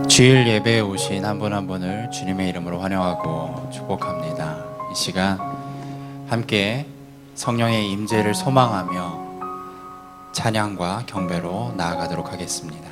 주일 예배에 오신 한 분 한 분을 주님의 이름으로 환영하고 축복합니다. 이 시간 함께 성령의 임재를 소망하며 찬양과 경배로 나아가도록 하겠습니다.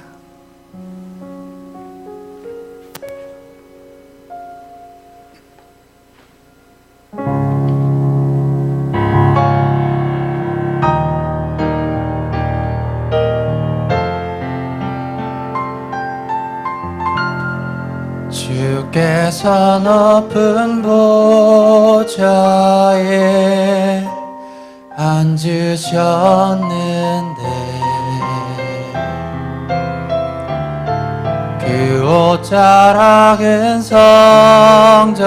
주께서 높은 보좌에 앉으셨는데 그 옷자락은 성전에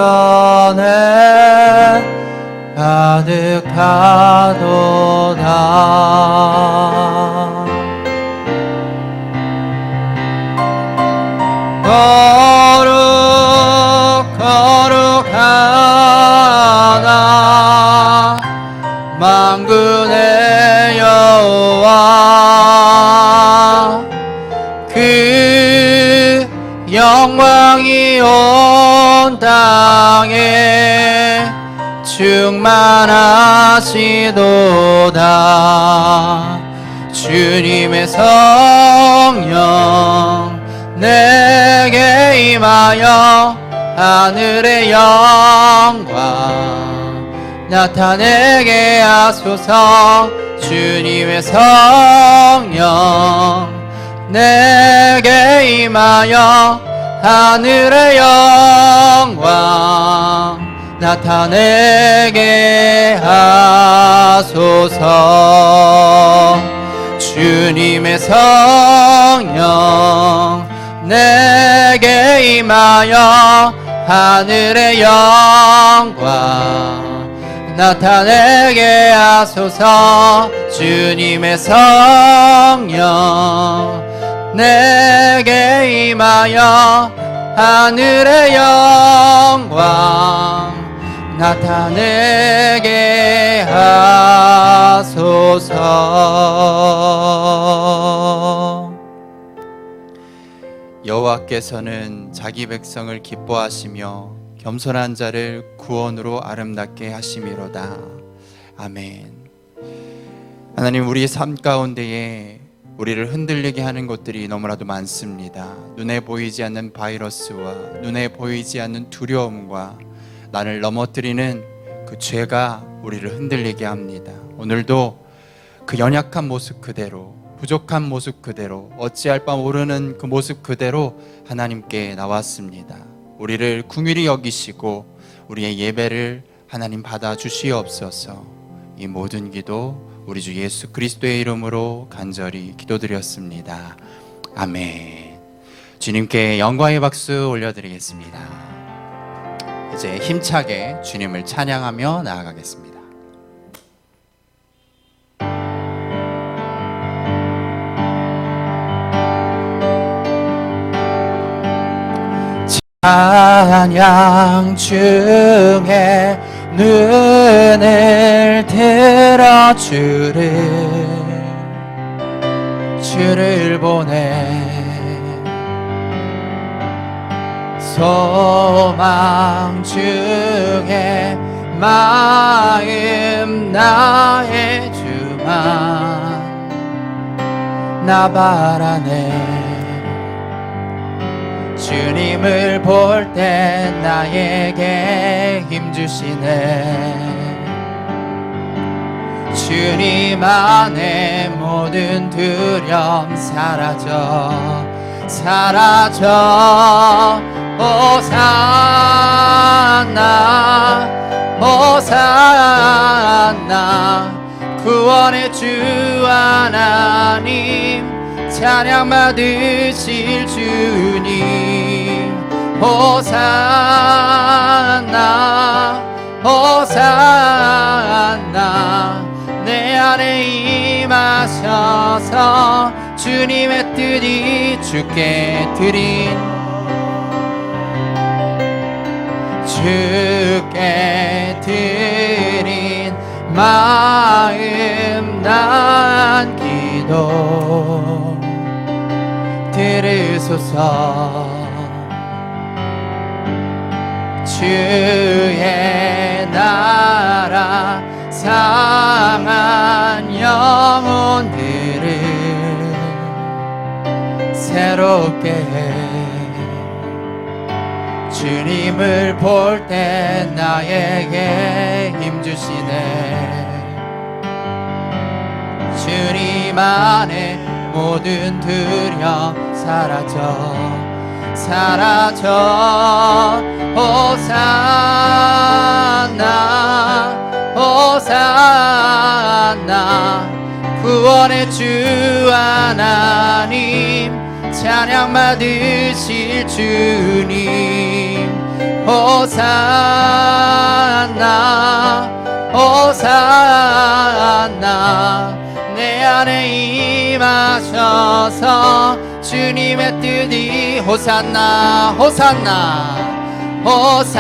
가득하도다. 거룩하나 만군의 여호와, 그 영광이 온 땅에 충만하시도다. 주님의 성령 내게 임하여 하늘의 영광 나타내게 하소서. 주님의 성령 내게 임하여 하늘의 영광 나타내게 하소서. 주님의 성령 내게 임하여 하늘의 영광 나타내게 하소서. 주님의 성령 내게 임하여 하늘의 영광 나타내게 하소서. 여호와께서는 자기 백성을 기뻐하시며 겸손한 자를 구원으로 아름답게 하심이로다. 아멘. 하나님, 우리의 삶 가운데에 우리를 흔들리게 하는 것들이 너무나도 많습니다. 눈에 보이지 않는 바이러스와 눈에 보이지 않는 두려움과 나를 넘어뜨리는 그 죄가 우리를 흔들리게 합니다. 오늘도 그 연약한 모습 그대로, 부족한 모습 그대로, 어찌할 바 모르는 그 모습 그대로 하나님께 나왔습니다. 우리를 긍휼히 여기시고 우리의 예배를 하나님 받아 주시옵소서. 이 모든 기도 우리 주 예수 그리스도의 이름으로 간절히 기도드렸습니다. 아멘. 주님께 영광의 박수 올려드리겠습니다. 이제 힘차게 주님을 찬양하며 나아가겠습니다. 찬양 중에 눈을 들어 주를 보내. 소망 중에 마음 나의 주만 나 바라네. 주님을 볼 때 나에게 힘주시네. 주님 안에 모든 두려움 사라져 호산나 호산나. 구원의 주 하나님 찬양 받으실 주님. 호산나 호산나. 내 안에 임하셔서 주님의 뜻이 주께 드린 마음 난 기도 들으 이르소서. 주의 나라 상한 영혼들을 새롭게 주님을 볼 때 나에게 힘주시네. 주님 안에 모든 두려움 사라져 호산나 호산나 구원의 주 하나님 찬양 받으실 주님 호산나 호산나 내 안에 임하셔서 주님의 뜻이 호산나 호산나 호산나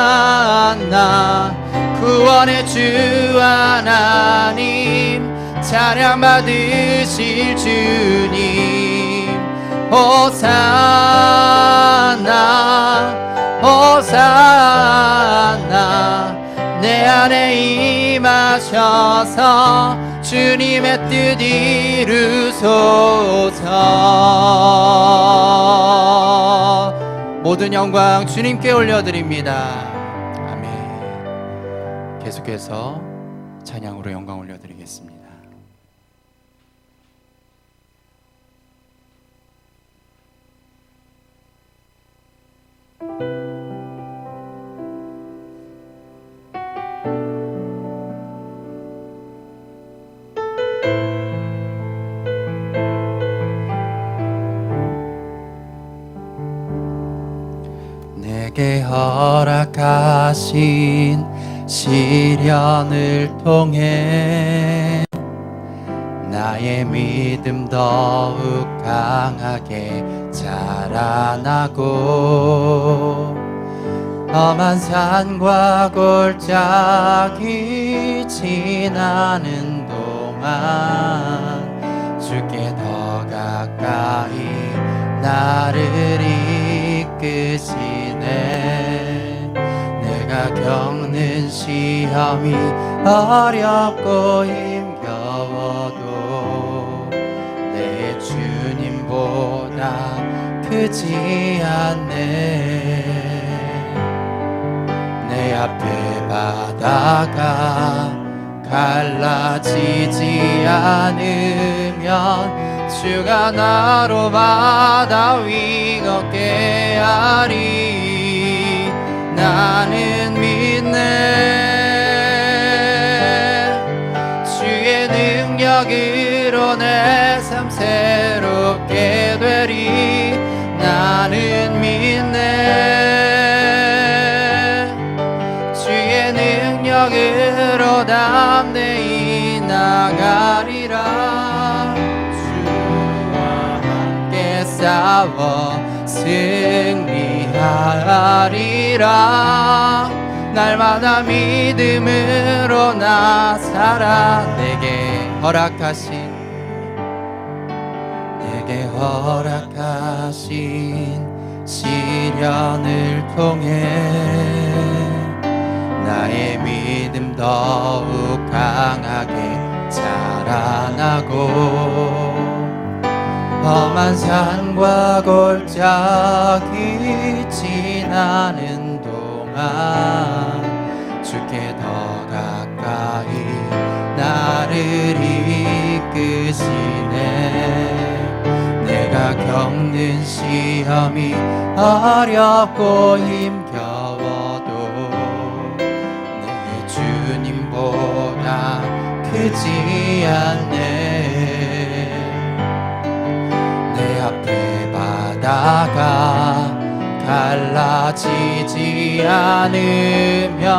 호산나 구원의 주 하나님 찬양 받으실 주님 호산나 호산나 내 안에 임하셔서 주님의 뜻 이루소서. 모든 영광 주님께 올려드립니다. 아멘. 계속해서 찬양으로 영광 올려드리겠습니다. 내게 허락하신 시련을 통해 나의 믿음 더욱 강하게 자라나고 험한 산과 골짜기 지나는 동안 주께 더 가까이 나를 이끄시네. 내가 겪는 시험이 어렵고 힘겨워도 내 주님보다 크지 않네. 내 앞에 바다가 갈라지지 않으면 주가 나로 바다 위 걷게 하리. 나는 믿네. 주의 능력으로 내 삶 새롭게 되리. 나는 믿네. 주의 능력으로 담대히 나가리라. 주와 함께 싸워 승리하리라. 날마다 믿음으로 나 살아. 내게 허락하신 시련을 통해 나의 믿음 더욱 강하게 자라나고 험한 산과 골짜기 지나는 동안 주께 더 가까이 나를 이끄시네. 내가 겪는 시험이 어렵고 힘겨워도 내 주님보다 크지 않네. 내 앞에 바다가 갈라지지 않으면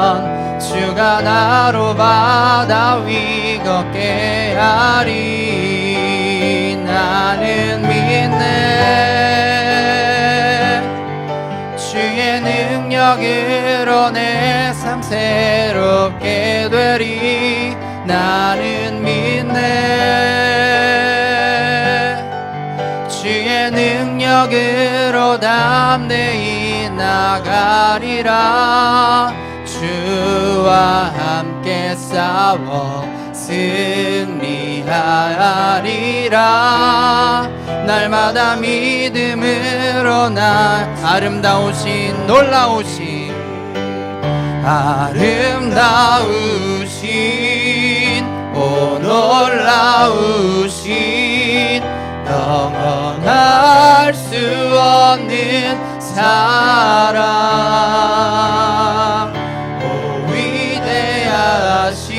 주가 나로 바다 위 걷게 하리. 나는 믿네. 주의 능력으로 내 삶 새롭게 되리. 나는 믿네. 능력으로 담대히 나가리라. 주와 함께 싸워 승리하리라. 날마다 믿음으로 나 아름다우신 놀라우신 아름다우신 오 놀라우신 영원할 수 없는 사랑 오 위대하신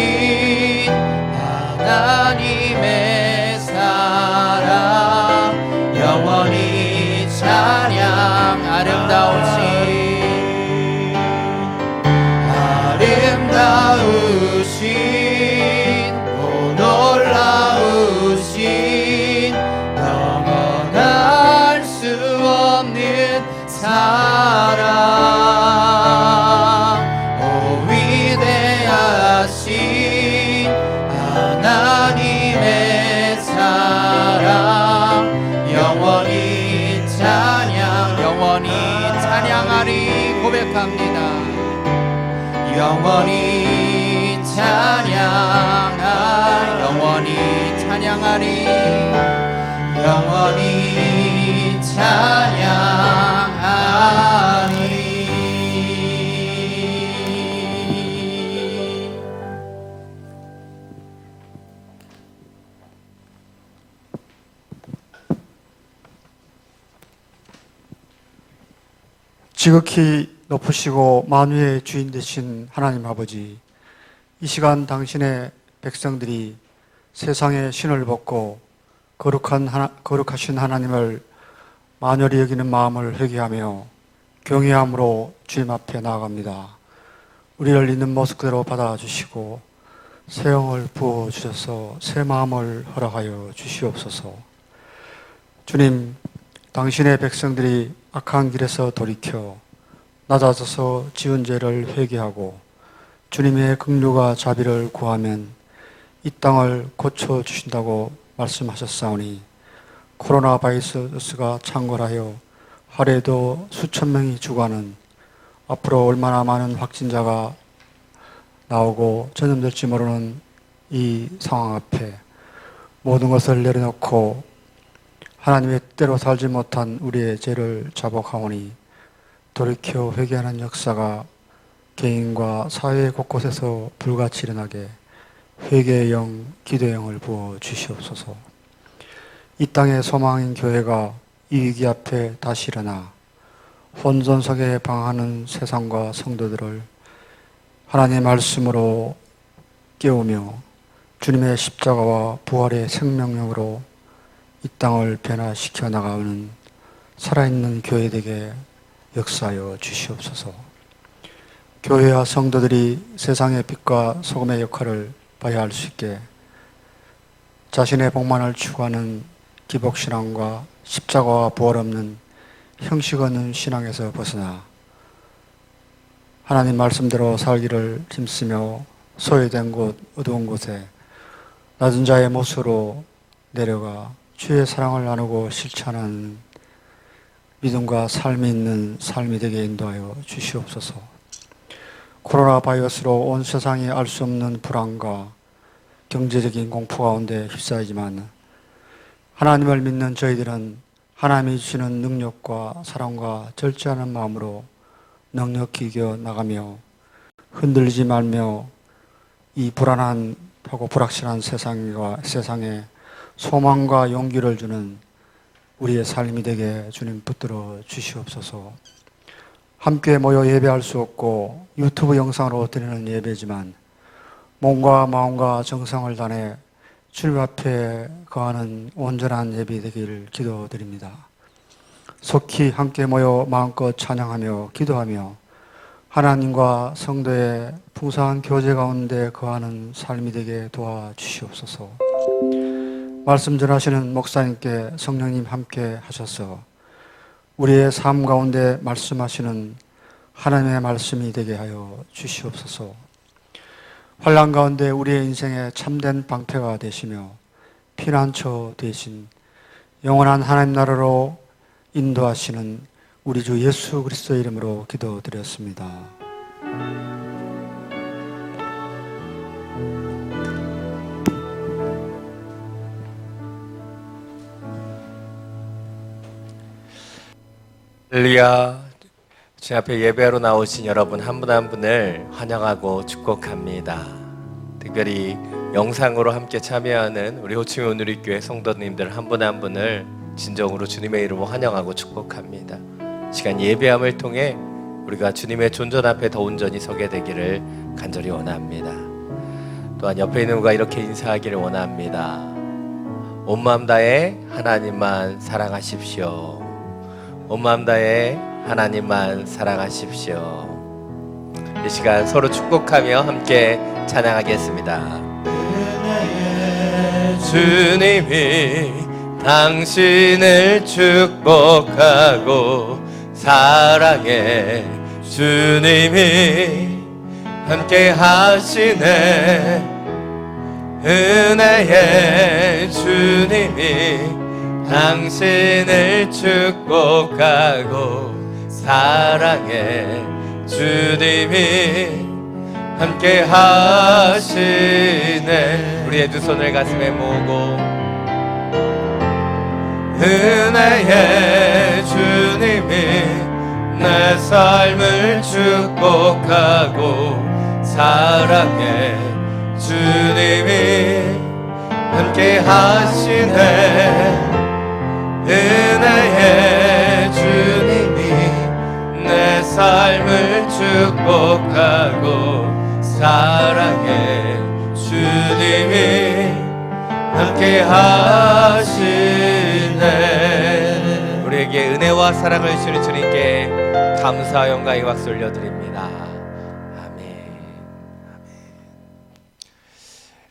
하나님의 사랑 영원히 찬양 아름다우신 오 놀라우신 영원할 수 없는 사랑 오 위대하신 하나님의 사랑 영원히 찬양하리 고백합니다. 영원히 찬양하리 영원히 찬양하리. 지극히 높으시고 만유의 주인 되신 하나님 아버지, 이 시간 당신의 백성들이 세상의 신을 벗고 거룩하신 하나님을 만연히 여기는 마음을 회개하며 경외함으로 주님 앞에 나아갑니다. 우리를 있는 모습 그대로 받아주시고 새 영을 부어주셔서 새 마음을 허락하여 주시옵소서. 주님, 당신의 백성들이 악한 길에서 돌이켜 낮아져서 지은 죄를 회개하고 주님의 긍휼과 자비를 구하면 이 땅을 고쳐주신다고 말씀하셨사오니 코로나 바이러스가 창궐하여 하루에도 수천 명이 죽어가는 앞으로 얼마나 많은 확진자가 나오고 전염될지 모르는 이 상황 앞에 모든 것을 내려놓고 하나님의 뜻대로 살지 못한 우리의 죄를 자복하오니 돌이켜 회개하는 역사가 개인과 사회 곳곳에서 불같이 일어나게 회개의 영, 기도의 영을 부어 주시옵소서. 이 땅의 소망인 교회가 이 위기 앞에 다시 일어나 혼돈속에 방황하는 세상과 성도들을 하나님의 말씀으로 깨우며 주님의 십자가와 부활의 생명력으로 이 땅을 변화시켜 나가는 살아있는 교회 되게 역사하여 주시옵소서. 교회와 성도들이 세상의 빛과 소금의 역할을 봐야 할 수 있게 자신의 복만을 추구하는 기복신앙과 십자가와 부활 없는 형식 없는 신앙에서 벗어나 하나님 말씀대로 살기를 힘쓰며 소외된 곳, 어두운 곳에 낮은 자의 모습으로 내려가 주의 사랑을 나누고 실천하는 믿음과 삶이 있는 삶이 되게 인도하여 주시옵소서. 코로나 바이러스로 온 세상이 알 수 없는 불안과 경제적인 공포 가운데 휩싸이지만 하나님을 믿는 저희들은 하나님이 주시는 능력과 사랑과 절제하는 마음으로 넉넉히 이겨 나가며 흔들리지 말며 이 불안하고 불확실한 세상에 소망과 용기를 주는 우리의 삶이 되게 주님 붙들어 주시옵소서. 함께 모여 예배할 수 없고 유튜브 영상으로 드리는 예배지만 몸과 마음과 정성을 다해 주님 앞에 거하는 온전한 예배 되기를 기도드립니다. 속히 함께 모여 마음껏 찬양하며 기도하며 하나님과 성도의 풍성한 교제 가운데 거하는 삶이 되게 도와주시옵소서. 말씀 전하시는 목사님께 성령님 함께 하셔서 우리의 삶 가운데 말씀하시는 하나님의 말씀이 되게 하여 주시옵소서. 환난 가운데 우리의 인생에 참된 방패가 되시며 피난처 되신 영원한 하나님 나라로 인도하시는 우리 주 예수 그리스도의 이름으로 기도드렸습니다. 할렐루야. 주 앞에 예배하러 나오신 여러분 한 분 한 분을 환영하고 축복합니다. 특별히 영상으로 함께 참여하는 우리 호칭 온누리교회 성도님들 한 분 한 분을 진정으로 주님의 이름으로 환영하고 축복합니다. 시간 예배함을 통해 우리가 주님의 존전 앞에 더 온전히 서게 되기를 간절히 원합니다. 또한 옆에 있는 분과 이렇게 인사하기를 원합니다. 온 마음 다해 하나님만 사랑하십시오. 온 마음 다해 하나님만 사랑하십시오. 이 시간 서로 축복하며 함께 찬양하겠습니다. 주님이 당신을 축복하고 사랑해 주님이 함께 하시네. 은혜의 주님이 당신을 축복하고 사랑해 주님이 함께 하시네. 우리의 두 손을 가슴에 모으고 은혜의 주님이 내 삶을 축복하고 사랑해 주님이 함께 하시네. 은혜의 주님이 내 삶을 축복하고 사랑해 주님이 함께 하시네. 우리에게 은혜와 사랑을 주시는 주님께 감사와 영광의 박수 올려드립니다. 아멘.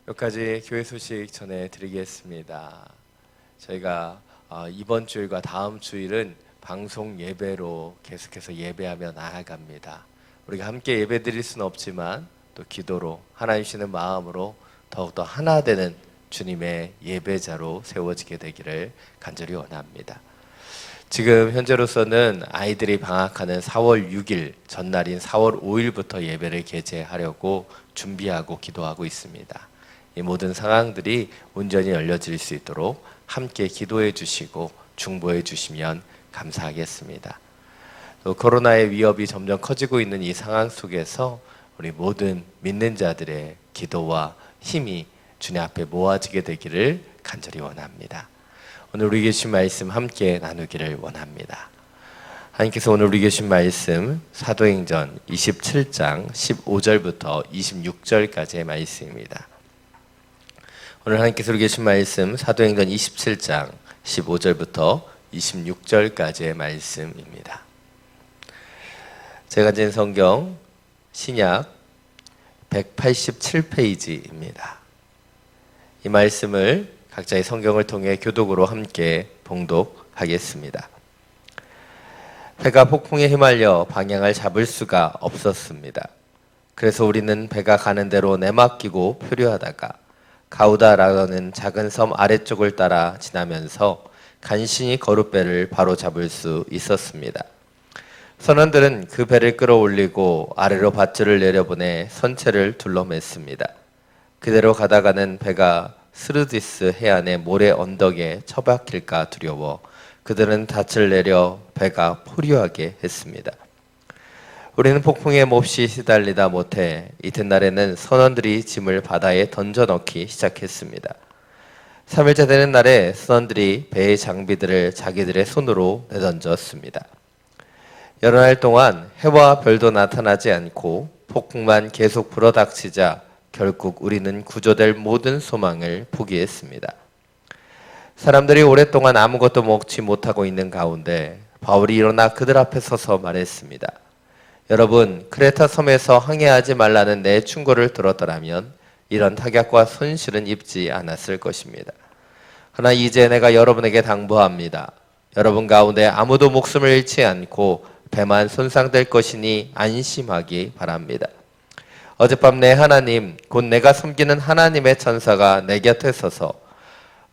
몇 가지 교회 소식 전해드리겠습니다. 저희가 이번 주일과 다음 주일은 방송 예배로 계속해서 예배하며 나아갑니다. 우리가 함께 예배 드릴 수는 없지만 또 기도로 하나님 주시는 마음으로 더욱더 하나 되는 주님의 예배자로 세워지게 되기를 간절히 원합니다. 지금 현재로서는 아이들이 방학하는 4월 6일 전날인 4월 5일부터 예배를 개최하려고 준비하고 기도하고 있습니다. 이 모든 상황들이 온전히 열려질 수 있도록 함께 기도해 주시고 중보해 주시면 감사하겠습니다. 또 코로나의 위협이 점점 커지고 있는 이 상황 속에서 우리 모든 믿는 자들의 기도와 힘이 주님 앞에 모아지게 되기를 간절히 원합니다. 오늘 우리 계신 말씀 함께 나누기를 원합니다. 하나님께서 오늘 우리 계신 말씀 사도행전 27장 15절부터 26절까지의 말씀입니다. 오늘 하나님께서 우리 계신 말씀 사도행전 27장 15절부터 26절까지의 말씀입니다. 제가 가진 성경 신약 187페이지입니다. 이 말씀을 각자의 성경을 통해 교독으로 함께 봉독하겠습니다. 배가 폭풍에 휘말려 방향을 잡을 수가 없었습니다. 그래서 우리는 배가 가는 대로 내맡기고 표류하다가 가우다라는 작은 섬 아래쪽을 따라 지나면서 간신히 거룻배를 바로 잡을 수 있었습니다. 선원들은 그 배를 끌어올리고 아래로 밧줄을 내려보내 선체를 둘러맸습니다. 그대로 가다가는 배가 스르디스 해안의 모래 언덕에 처박힐까 두려워 그들은 닻을 내려 배가 포류하게 했습니다. 우리는 폭풍에 몹시 시달리다 못해 이튿날에는 선원들이 짐을 바다에 던져넣기 시작했습니다. 3일째 되는 날에 선원들이 배의 장비들을 자기들의 손으로 내던졌습니다. 여러 날 동안 해와 별도 나타나지 않고 폭풍만 계속 불어닥치자 결국 우리는 구조될 모든 소망을 포기했습니다. 사람들이 오랫동안 아무것도 먹지 못하고 있는 가운데 바울이 일어나 그들 앞에 서서 말했습니다. 여러분, 크레타 섬에서 항해하지 말라는 내 충고를 들었더라면 이런 타격과 손실은 입지 않았을 것입니다. 그러나 이제 내가 여러분에게 당부합니다. 여러분 가운데 아무도 목숨을 잃지 않고 배만 손상될 것이니 안심하기 바랍니다. 어젯밤 내 하나님, 곧 내가 섬기는 하나님의 천사가 내 곁에 서서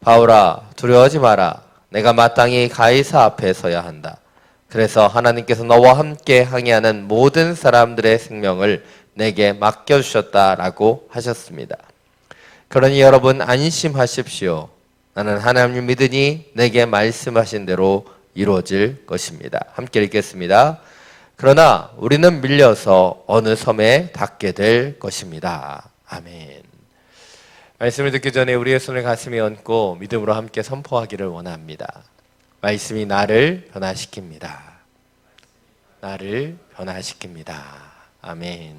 바울아, 두려워하지 마라. 내가 마땅히 가이사 앞에 서야 한다. 그래서 하나님께서 너와 함께 항해하는 모든 사람들의 생명을 내게 맡겨주셨다라고 하셨습니다. 그러니 여러분 안심하십시오. 나는 하나님을 믿으니 내게 말씀하신 대로 이루어질 것입니다. 함께 읽겠습니다. 그러나 우리는 밀려서 어느 섬에 닿게 될 것입니다. 아멘. 말씀을 듣기 전에 우리의 손을 가슴에 얹고 믿음으로 함께 선포하기를 원합니다. 말씀이 나를 변화시킵니다. 나를 변화시킵니다. 아멘.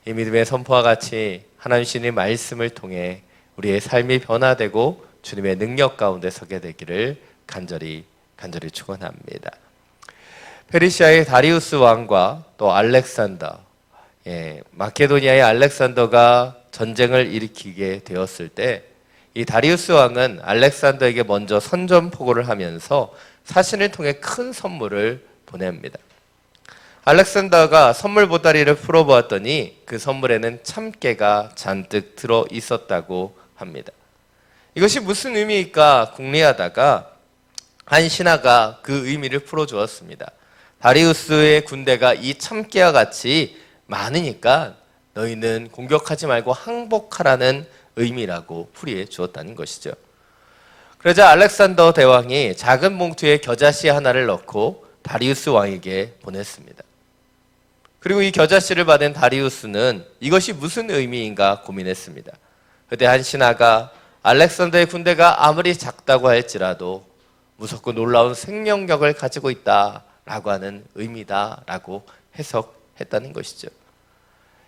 이 믿음의 선포와 같이 하나님 주님의 말씀을 통해 우리의 삶이 변화되고 주님의 능력 가운데 서게 되기를 간절히 축원합니다. 페르시아의 다리우스 왕과 또 알렉산더, 마케도니아의 알렉산더가 전쟁을 일으키게 되었을 때 이 다리우스 왕은 알렉산더에게 먼저 선전포고를 하면서 사신을 통해 큰 선물을 보냅니다. 알렉산더가 선물 보따리를 풀어보았더니 그 선물에는 참깨가 잔뜩 들어 있었다고 합니다. 이것이 무슨 의미일까 궁리하다가 한 신하가 그 의미를 풀어주었습니다. 다리우스의 군대가 이 참깨와 같이 많으니까 너희는 공격하지 말고 항복하라는 의미라고 풀이해 주었다는 것이죠. 그러자 알렉산더 대왕이 작은 봉투에 겨자씨 하나를 넣고 다리우스 왕에게 보냈습니다. 그리고 이 겨자씨를 받은 다리우스는 이것이 무슨 의미인가 고민했습니다. 그때 한 신하가 알렉산더의 군대가 아무리 작다고 할지라도 무섭고 놀라운 생명력을 가지고 있다라고 하는 의미다라고 해석했다는 것이죠.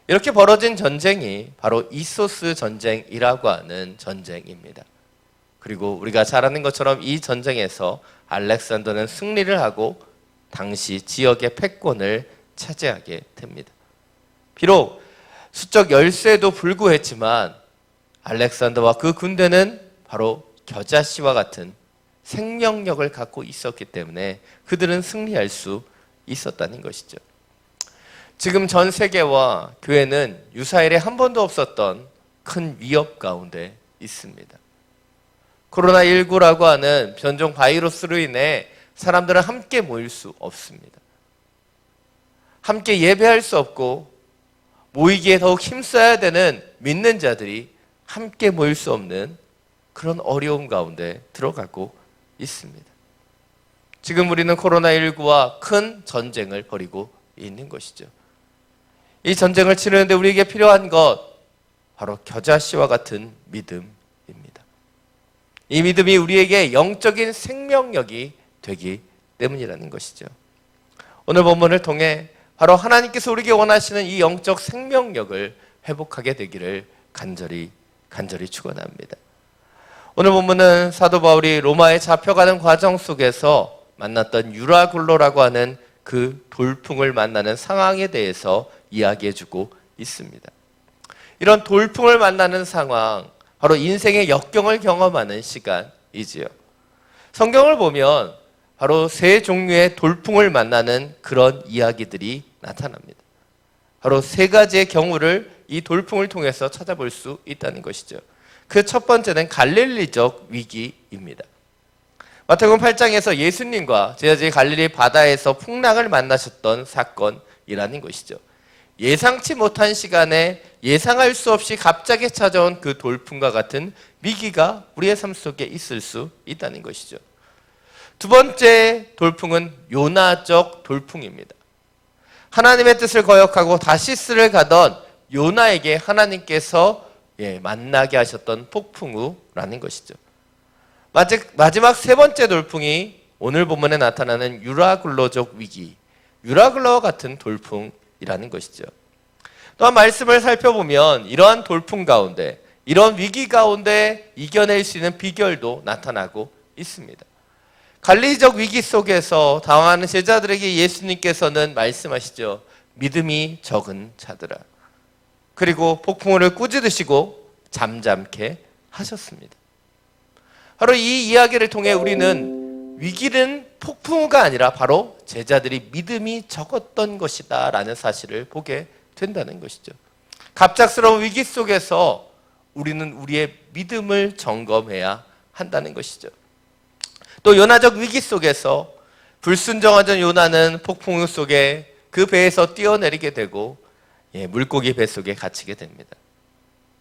이렇게 벌어진 전쟁이 바로 이소스 전쟁이라고 하는 전쟁입니다. 그리고 우리가 잘 아는 것처럼 이 전쟁에서 알렉산더는 승리를 하고 당시 지역의 패권을 차지하게 됩니다. 비록 수적 열세도 불구했지만 알렉산더와 그 군대는 바로 겨자씨와 같은 생명력을 갖고 있었기 때문에 그들은 승리할 수 있었다는 것이죠. 지금 전 세계와 교회는 유사일에 한 번도 없었던 큰 위협 가운데 있습니다. 코로나19라고 하는 변종 바이러스로 인해 사람들은 함께 모일 수 없습니다. 함께 예배할 수 없고 모이기에 더욱 힘써야 되는 믿는 자들이 함께 모일 수 없는 그런 어려움 가운데 들어가고 있습니다. 지금 우리는 코로나19와 큰 전쟁을 벌이고 있는 것이죠. 이 전쟁을 치르는데 우리에게 필요한 것 바로 겨자씨와 같은 믿음입니다. 이 믿음이 우리에게 영적인 생명력이 되기 때문이라는 것이죠. 오늘 본문을 통해 바로 하나님께서 우리에게 원하시는 이 영적 생명력을 회복하게 되기를 간절히 축원합니다. 오늘 본문은 사도 바울이 로마에 잡혀가는 과정 속에서 만났던 유라굴로라고 하는 그 돌풍을 만나는 상황에 대해서 이야기해주고 있습니다. 이런 돌풍을 만나는 상황, 바로 인생의 역경을 경험하는 시간이지요. 성경을 보면 바로 세 종류의 돌풍을 만나는 그런 이야기들이 나타납니다. 바로 세 가지의 경우를 이 돌풍을 통해서 찾아볼 수 있다는 것이죠. 그 첫 번째는 갈릴리적 위기입니다. 마태복음 8장에서 예수님과 제자들이 갈릴리 바다에서 풍랑을 만나셨던 사건이라는 것이죠. 예상치 못한 시간에 예상할 수 없이 갑자기 찾아온 그 돌풍과 같은 위기가 우리의 삶 속에 있을 수 있다는 것이죠. 두 번째 돌풍은 요나적 돌풍입니다. 하나님의 뜻을 거역하고 다시스를 가던 요나에게 하나님께서 만나게 하셨던 폭풍우라는 것이죠. 마지막 세 번째 돌풍이 오늘 본문에 나타나는 유라굴로적 위기, 유라굴로와 같은 돌풍이라는 것이죠. 또한 말씀을 살펴보면 이러한 돌풍 가운데, 이런 위기 가운데 이겨낼 수 있는 비결도 나타나고 있습니다. 갈릴리적 위기 속에서 당황하는 제자들에게 예수님께서는 말씀하시죠. 믿음이 적은 자들아. 그리고 폭풍우를 꾸짖으시고 잠잠케 하셨습니다. 바로 이 이야기를 통해 우리는 위기는 폭풍우가 아니라 바로 제자들이 믿음이 적었던 것이다 라는 사실을 보게 된다는 것이죠. 갑작스러운 위기 속에서 우리는 우리의 믿음을 점검해야 한다는 것이죠. 또 요나적 위기 속에서 불순종하던 요나는 폭풍우 속에 그 배에서 뛰어내리게 되고 물고기 뱃속에 갇히게 됩니다.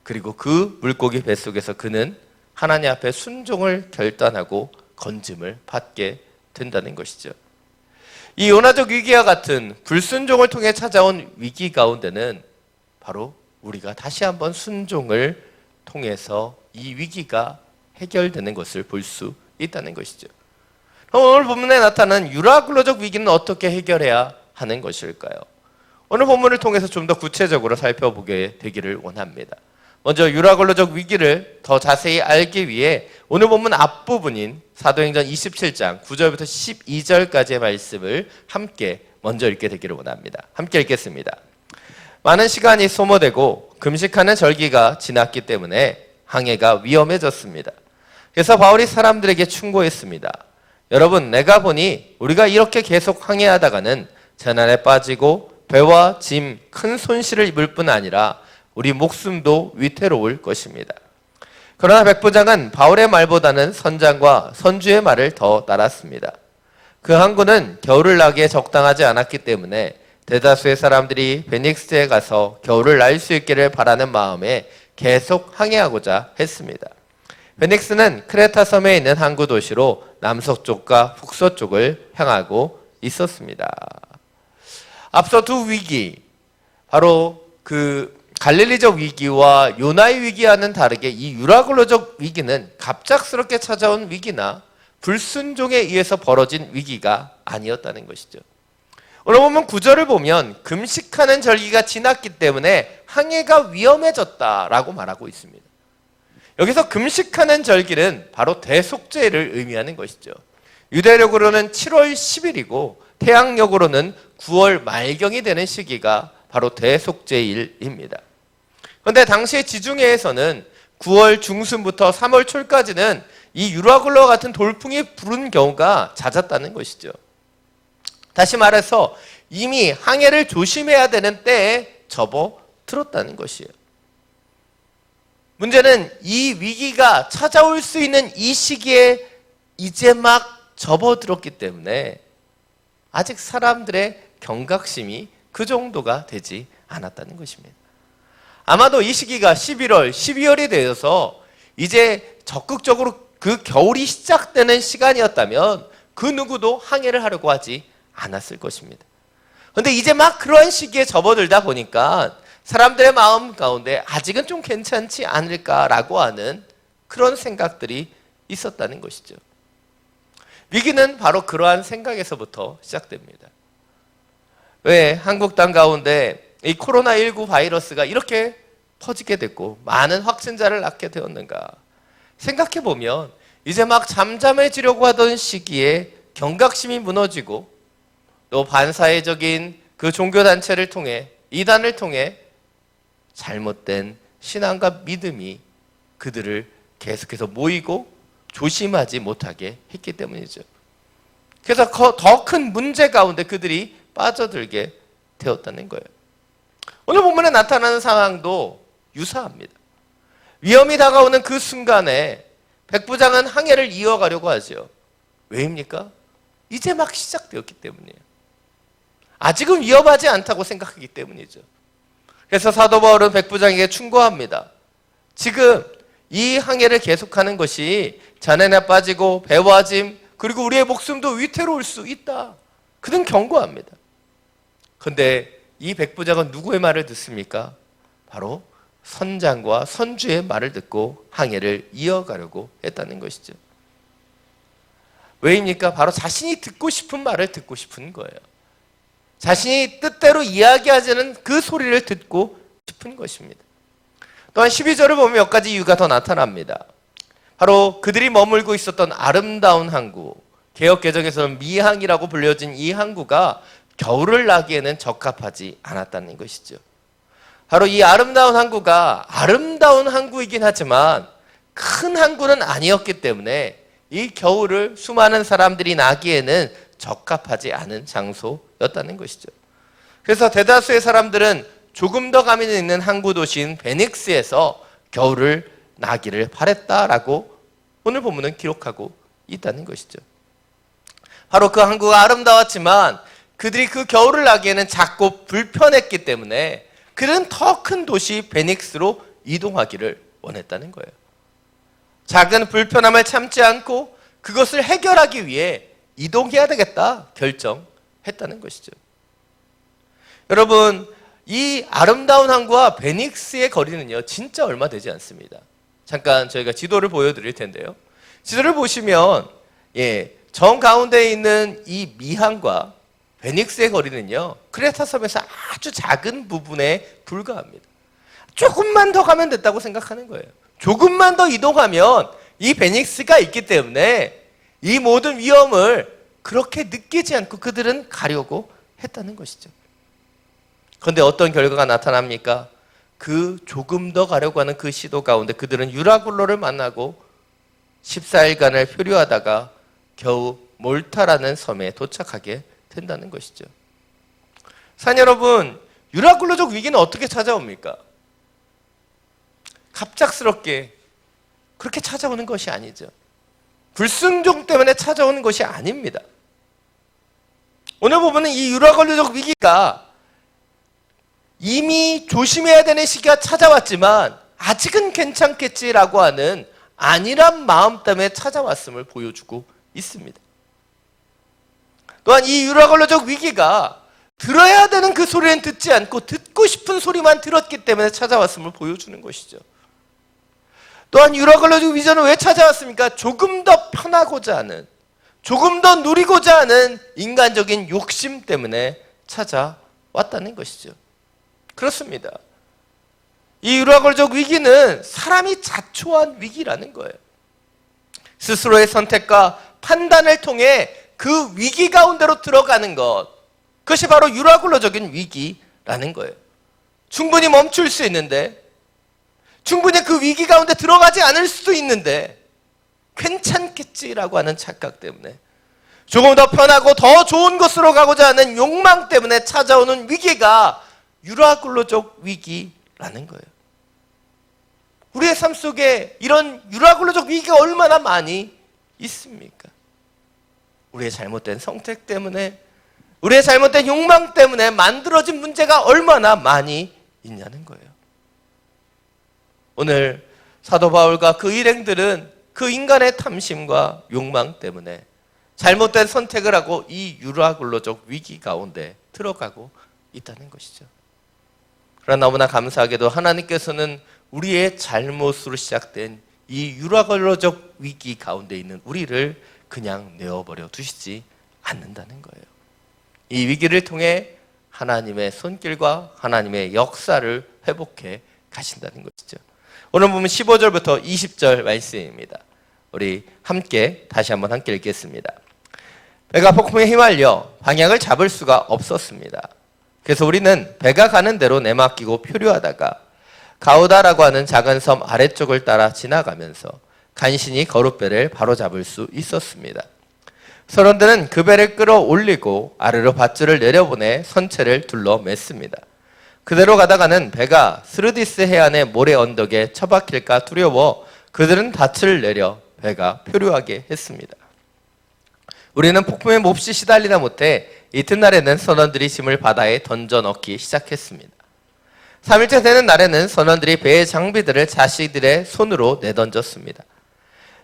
그리고 그 물고기 뱃속에서 그는 하나님 앞에 순종을 결단하고 건짐을 받게 된다는 것이죠. 이 요나적 위기와 같은 불순종을 통해 찾아온 위기 가운데는 바로 우리가 다시 한번 순종을 통해서 이 위기가 해결되는 것을 볼 수 있다는 것이죠. 오늘 본문에 나타나는 유라굴로적 위기는 어떻게 해결해야 하는 것일까요? 오늘 본문을 통해서 좀 더 구체적으로 살펴보게 되기를 원합니다. 먼저 유라굴로적 위기를 더 자세히 알기 위해 오늘 본문 앞부분인 사도행전 27장 9절부터 12절까지의 말씀을 함께 먼저 읽게 되기를 원합니다. 함께 읽겠습니다. 많은 시간이 소모되고 금식하는 절기가 지났기 때문에 항해가 위험해졌습니다. 그래서 바울이 사람들에게 충고했습니다. 여러분, 내가 보니 우리가 이렇게 계속 항해하다가는 재난에 빠지고 배와 짐 큰 손실을 입을 뿐 아니라 우리 목숨도 위태로울 것입니다. 그러나 백부장은 바울의 말보다는 선장과 선주의 말을 더 따랐습니다. 그 항구는 겨울을 나기에 적당하지 않았기 때문에 대다수의 사람들이 베닉스에 가서 겨울을 날 수 있기를 바라는 마음에 계속 항해하고자 했습니다. 베닉스는 크레타 섬에 있는 항구 도시로 남서쪽과 북서쪽을 향하고 있었습니다. 앞서 두 위기, 바로 그 갈릴리적 위기와 요나의 위기와는 다르게 이 유라굴로적 위기는 갑작스럽게 찾아온 위기나 불순종에 의해서 벌어진 위기가 아니었다는 것이죠. 오늘 보면 9절을 보면 금식하는 절기가 지났기 때문에 항해가 위험해졌다라고 말하고 있습니다. 여기서 금식하는 절기는 바로 대속죄를 의미하는 것이죠. 유대력으로는 7월 10일이고 태양력으로는 9월 말경이 되는 시기가 바로 대속죄일입니다. 그런데 당시의 지중해에서는 9월 중순부터 3월 초까지는 이 유라굴로와 같은 돌풍이 부는 경우가 잦았다는 것이죠. 다시 말해서 이미 항해를 조심해야 되는 때에 접어들었다는 것이에요. 문제는 이 위기가 찾아올 수 있는 이 시기에 이제 막 접어들었기 때문에 아직 사람들의 경각심이 그 정도가 되지 않았다는 것입니다. 아마도 이 시기가 11월, 12월이 되어서 이제 적극적으로 그 겨울이 시작되는 시간이었다면 그 누구도 항해를 하려고 하지 않았을 것입니다. 그런데 이제 막 그러한 시기에 접어들다 보니까 사람들의 마음 가운데 아직은 좀 괜찮지 않을까라고 하는 그런 생각들이 있었다는 것이죠. 위기는 바로 그러한 생각에서부터 시작됩니다. 왜 한국 땅 가운데 이 코로나19 바이러스가 이렇게 퍼지게 됐고 많은 확진자를 낳게 되었는가? 생각해 보면 이제 막 잠잠해지려고 하던 시기에 경각심이 무너지고 또 반사회적인 그 종교단체를 통해 이단을 통해 잘못된 신앙과 믿음이 그들을 계속해서 모이고 조심하지 못하게 했기 때문이죠. 그래서 더 큰 문제 가운데 그들이 빠져들게 되었다는 거예요. 오늘 본문에 나타나는 상황도 유사합니다. 위험이 다가오는 그 순간에 백부장은 항해를 이어가려고 하죠. 왜입니까? 이제 막 시작되었기 때문이에요. 아직은 위험하지 않다고 생각하기 때문이죠. 그래서 사도 바울은 백부장에게 충고합니다. 지금 이 항해를 계속하는 것이 잔해나 빠지고 배와 짐 그리고 우리의 목숨도 위태로울 수 있다. 그는 경고합니다. 그런데 이 백부장은 누구의 말을 듣습니까? 바로 선장과 선주의 말을 듣고 항해를 이어가려고 했다는 것이죠. 왜입니까? 바로 자신이 듣고 싶은 말을 듣고 싶은 거예요. 자신이 뜻대로 이야기하자는 그 소리를 듣고 싶은 것입니다. 또한 12절을 보면 몇 가지 이유가 더 나타납니다. 바로 그들이 머물고 있었던 아름다운 항구, 개역개정에서는 미항이라고 불려진 이 항구가 겨울을 나기에는 적합하지 않았다는 것이죠. 바로 이 아름다운 항구가 아름다운 항구이긴 하지만 큰 항구는 아니었기 때문에 이 겨울을 수많은 사람들이 나기에는 적합하지 않은 장소였다는 것이죠. 그래서 대다수의 사람들은 조금 더 가면 있는 항구 도시인 베닉스에서 겨울을 나기를 바랬다라고 오늘 본문은 기록하고 있다는 것이죠. 바로 그 항구가 아름다웠지만 그들이 그 겨울을 나기에는 작고 불편했기 때문에 그들은 더 큰 도시 베닉스로 이동하기를 원했다는 거예요. 작은 불편함을 참지 않고 그것을 해결하기 위해 이동해야 되겠다 결정했다는 것이죠. 여러분, 이 아름다운 항구와 베닉스의 거리는요 진짜 얼마 되지 않습니다. 잠깐 저희가 지도를 보여드릴 텐데요. 지도를 보시면 정 가운데에 있는 이 미항과 베닉스의 거리는요 크레타 섬에서 아주 작은 부분에 불과합니다. 조금만 더 가면 됐다고 생각하는 거예요. 조금만 더 이동하면 이 베닉스가 있기 때문에 이 모든 위험을 그렇게 느끼지 않고 그들은 가려고 했다는 것이죠. 그런데 어떤 결과가 나타납니까? 그 조금 더 가려고 하는 그 시도 가운데 그들은 유라굴로를 만나고 14일간을 표류하다가 겨우 몰타라는 섬에 도착하게 된다는 것이죠. 사랑 여러분, 유라굴로족 위기는 어떻게 찾아옵니까? 갑작스럽게 그렇게 찾아오는 것이 아니죠. 불순종 때문에 찾아오는 것이 아닙니다. 오늘 보면 이 유라굴로족 위기가 이미 조심해야 되는 시기가 찾아왔지만 아직은 괜찮겠지라고 하는 안일한 마음 때문에 찾아왔음을 보여주고 있습니다. 또한 이 유라굴로족 위기가 들어야 되는 그 소리는 듣지 않고 듣고 싶은 소리만 들었기 때문에 찾아왔음을 보여주는 것이죠. 또한 유라굴로족 위기는 왜 찾아왔습니까? 조금 더 편하고자 하는, 조금 더 누리고자 하는 인간적인 욕심 때문에 찾아왔다는 것이죠. 그렇습니다. 이 유라굴로족 위기는 사람이 자초한 위기라는 거예요. 스스로의 선택과 판단을 통해 그 위기 가운데로 들어가는 것, 그것이 바로 유라굴로적인 위기라는 거예요. 충분히 멈출 수 있는데, 충분히 그 위기 가운데 들어가지 않을 수도 있는데 괜찮겠지라고 하는 착각 때문에, 조금 더 편하고 더 좋은 곳으로 가고자 하는 욕망 때문에 찾아오는 위기가 유라굴로적 위기라는 거예요. 우리의 삶 속에 이런 유라굴로적 위기가 얼마나 많이 있습니까? 우리의 잘못된 선택 때문에, 우리의 잘못된 욕망 때문에 만들어진 문제가 얼마나 많이 있냐는 거예요. 오늘 사도 바울과 그 일행들은 그 인간의 탐심과 욕망 때문에 잘못된 선택을 하고 이 유라굴로적 위기 가운데 들어가고 있다는 것이죠. 그러나 너무나 감사하게도 하나님께서는 우리의 잘못으로 시작된 이 유라굴로적 위기 가운데 있는 우리를 그냥 내어버려 두시지 않는다는 거예요. 이 위기를 통해 하나님의 손길과 하나님의 역사를 회복해 가신다는 것이죠. 오늘 보면 15절부터 20절 말씀입니다. 우리 함께 다시 한번 함께 읽겠습니다. 배가 폭풍에 휘말려 방향을 잡을 수가 없었습니다. 그래서 우리는 배가 가는 대로 내맡기고 표류하다가 가우다라고 하는 작은 섬 아래쪽을 따라 지나가면서 간신히 거룻배를 바로잡을 수 있었습니다. 선원들은 그 배를 끌어올리고 아래로 밧줄을 내려보내 선체를 둘러 맸습니다. 그대로 가다가는 배가 스르디스 해안의 모래 언덕에 처박힐까 두려워 그들은 닻을 내려 배가 표류하게 했습니다. 우리는 폭풍에 몹시 시달리다 못해 이튿날에는 선원들이 짐을 바다에 던져 넣기 시작했습니다. 3일째 되는 날에는 선원들이 배의 장비들을 자신들의 손으로 내던졌습니다.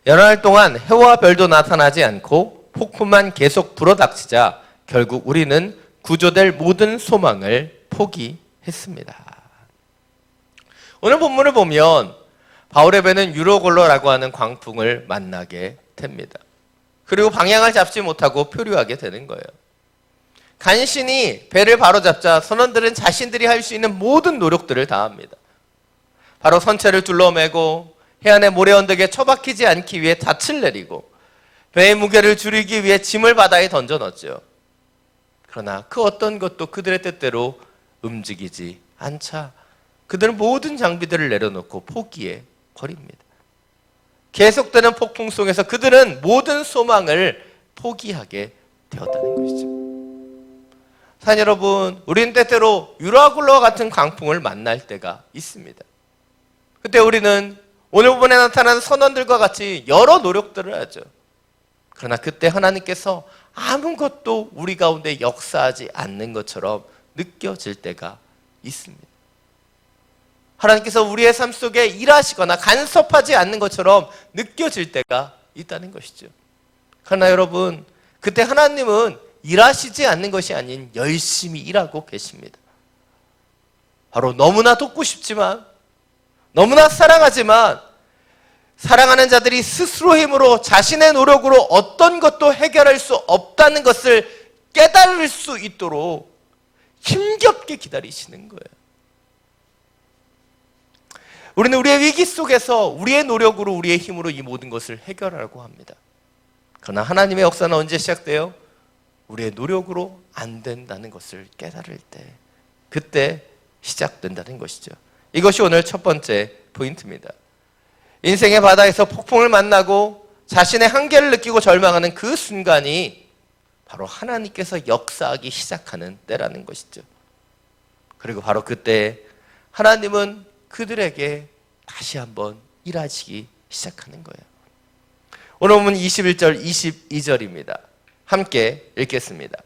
여러 날 동안 해와 별도 나타나지 않고 폭풍만 계속 불어닥치자 결국 우리는 구조될 모든 소망을 포기했습니다. 오늘 본문을 보면 바울의 배는 유라굴로라고 하는 광풍을 만나게 됩니다. 그리고 방향을 잡지 못하고 표류하게 되는 거예요. 간신히 배를 바로잡자 선원들은 자신들이 할 수 있는 모든 노력들을 다합니다. 바로 선체를 둘러매고 해안의 모래 언덕에 처박히지 않기 위해 닻을 내리고 배의 무게를 줄이기 위해 짐을 바다에 던져 넣었죠. 그러나 그 어떤 것도 그들의 뜻대로 움직이지 않자 그들은 모든 장비들을 내려놓고 포기해 버립니다. 계속되는 폭풍 속에서 그들은 모든 소망을 포기하게 되었다는 것이죠. 사랑 여러분, 우리는 때때로 유라굴로와 같은 광풍을 만날 때가 있습니다. 그때 우리는 오늘 부분에 나타나는 선원들과 같이 여러 노력들을 하죠. 그러나 그때 하나님께서 아무것도 우리 가운데 역사하지 않는 것처럼 느껴질 때가 있습니다. 하나님께서 우리의 삶 속에 일하시거나 간섭하지 않는 것처럼 느껴질 때가 있다는 것이죠. 그러나 여러분, 그때 하나님은 일하시지 않는 것이 아닌 열심히 일하고 계십니다. 바로 너무나 돕고 싶지만, 너무나 사랑하지만, 사랑하는 자들이 스스로의 힘으로 자신의 노력으로 어떤 것도 해결할 수 없다는 것을 깨달을 수 있도록 힘겹게 기다리시는 거예요. 우리는 우리의 위기 속에서 우리의 노력으로, 우리의 힘으로 이 모든 것을 해결하려고 합니다. 그러나 하나님의 역사는 언제 시작돼요? 우리의 노력으로 안 된다는 것을 깨달을 때, 그때 시작된다는 것이죠. 이것이 오늘 첫 번째 포인트입니다. 인생의 바다에서 폭풍을 만나고 자신의 한계를 느끼고 절망하는 그 순간이 바로 하나님께서 역사하기 시작하는 때라는 것이죠. 그리고 바로 그때 하나님은 그들에게 다시 한번 일하시기 시작하는 거예요. 오늘 보면 21절, 22절입니다. 함께 읽겠습니다.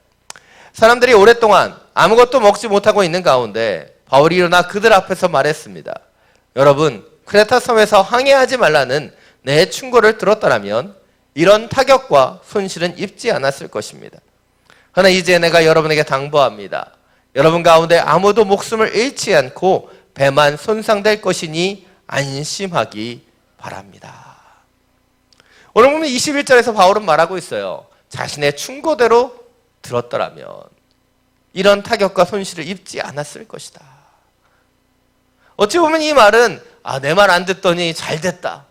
사람들이 오랫동안 아무것도 먹지 못하고 있는 가운데 바울이 일어나 그들 앞에서 말했습니다. 여러분, 크레타 섬에서 항해하지 말라는 내 충고를 들었더라면 이런 타격과 손실은 입지 않았을 것입니다. 그러나 이제 내가 여러분에게 당부합니다. 여러분 가운데 아무도 목숨을 잃지 않고 배만 손상될 것이니 안심하기 바랍니다. 오늘 보면 21절에서 바울은 말하고 있어요. 자신의 충고대로 들었더라면 이런 타격과 손실을 입지 않았을 것이다. 어찌 보면 이 말은 내 말 안 듣더니 잘 됐다,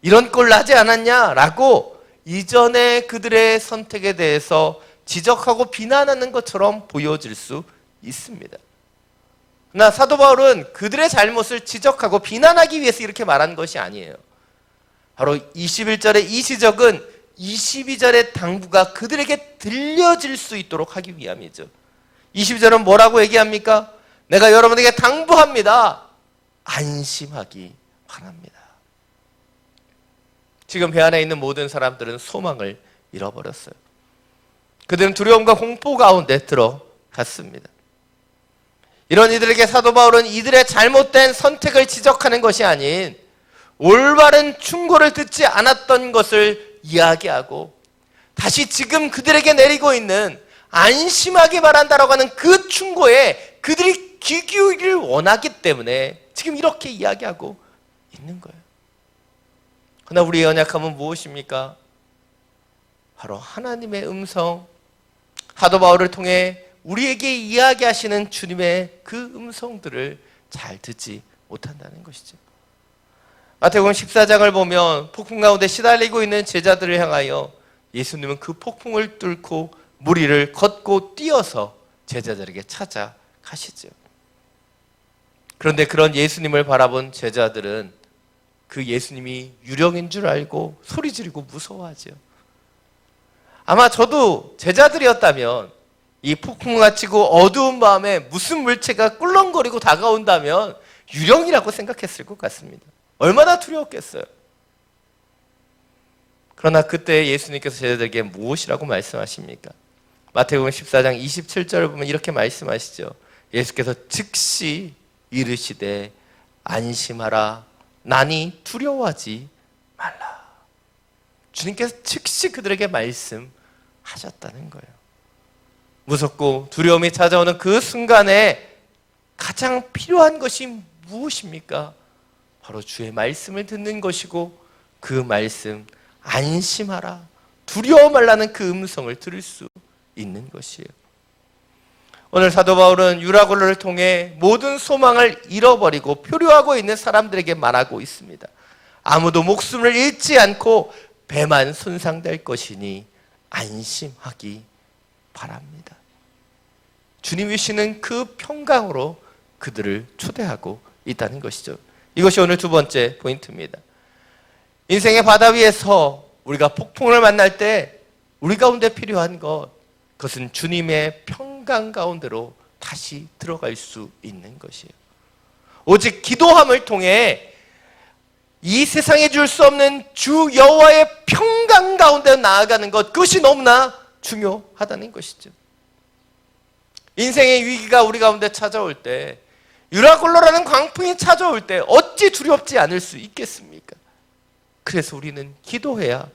이런 꼴 나지 않았냐 라고 이전에 그들의 선택에 대해서 지적하고 비난하는 것처럼 보여질 수 있습니다. 그러나 사도 바울은 그들의 잘못을 지적하고 비난하기 위해서 이렇게 말한 것이 아니에요. 바로 21절의 이 지적은 22절의 당부가 그들에게 들려질 수 있도록 하기 위함이죠. 22절은 뭐라고 얘기합니까? 내가 여러분에게 당부합니다. 안심하기 바랍니다. 지금 배 안에 있는 모든 사람들은 소망을 잃어버렸어요. 그들은 두려움과 공포 가운데 들어갔습니다. 이런 이들에게 사도 바울은 이들의 잘못된 선택을 지적하는 것이 아닌 올바른 충고를 듣지 않았던 것을 이야기하고 다시 지금 그들에게 내리고 있는 안심하기 바란다라고 하는 그 충고에 그들이 귀 기울기를 원하기 때문에 지금 이렇게 이야기하고 있는 거예요. 그러나 우리의 연약함은 무엇입니까? 바로 하나님의 음성, 사도 바울을 통해 우리에게 이야기하시는 주님의 그 음성들을 잘 듣지 못한다는 것이죠. 마태복음 14장을 보면 폭풍 가운데 시달리고 있는 제자들을 향하여 예수님은 그 폭풍을 뚫고 물 위를 걷고 뛰어서 제자들에게 찾아가시죠. 그런데 그런 예수님을 바라본 제자들은 그 예수님이 유령인 줄 알고 소리 지르고 무서워하죠. 아마 저도 제자들이었다면 이 폭풍과 치고 어두운 밤에 무슨 물체가 꿀렁거리고 다가온다면 유령이라고 생각했을 것 같습니다. 얼마나 두려웠겠어요. 그러나 그때 예수님께서 제자들에게 무엇이라고 말씀하십니까? 마태복음 14장 27절을 보면 이렇게 말씀하시죠. 예수께서 즉시 이르시되 안심하라, 나니 두려워하지 말라. 주님께서 즉시 그들에게 말씀하셨다는 거예요. 무섭고 두려움이 찾아오는 그 순간에 가장 필요한 것이 무엇입니까? 바로 주의 말씀을 듣는 것이고 그 말씀, 안심하라, 두려워 말라는 그 음성을 들을 수 있는 것이에요. 오늘 사도 바울은 유라굴로를 통해 모든 소망을 잃어버리고 표류하고 있는 사람들에게 말하고 있습니다. 아무도 목숨을 잃지 않고 배만 손상될 것이니 안심하기 바랍니다. 주님이 주시는 그 평강으로 그들을 초대하고 있다는 것이죠. 이것이 오늘 두 번째 포인트입니다. 인생의 바다 위에서 우리가 폭풍을 만날 때 우리 가운데 필요한 그것은 주님의 평강 가운데로 다시 들어갈 수 있는 것이에요. 오직 기도함을 통해 이 세상에 줄 수 없는 주 여호와의 평강 가운데 가운데 나아가는 것, 그것이 너무나 중요하다는 것이죠. 인생의 위기가 우리 가운데 찾아올 때, 유라굴로라는 광풍이 찾아올 때 어찌 두렵지 않을 수 있겠습니까? 그래서 우리는 기도해야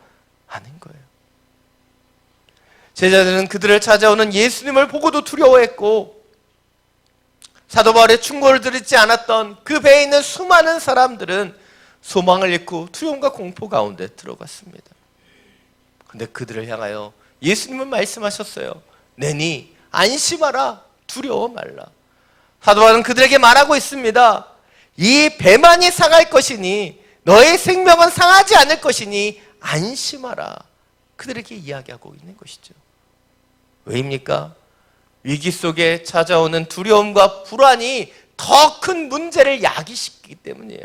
하는 거예요. 제자들은 그들을 찾아오는 예수님을 보고도 두려워했고, 사도 바울의 충고를 들었지 않았던 그 배에 있는 수많은 사람들은 소망을 잃고 두려움과 공포 가운데 들어갔습니다. 그런데 그들을 향하여 예수님은 말씀하셨어요. 내니 안심하라, 두려워 말라. 사도 바울은 그들에게 말하고 있습니다. 이 배만이 상할 것이니 너의 생명은 상하지 않을 것이니 안심하라. 그들에게 이야기하고 있는 것이죠. 왜입니까? 위기 속에 찾아오는 두려움과 불안이 더 큰 문제를 야기시키기 때문이에요.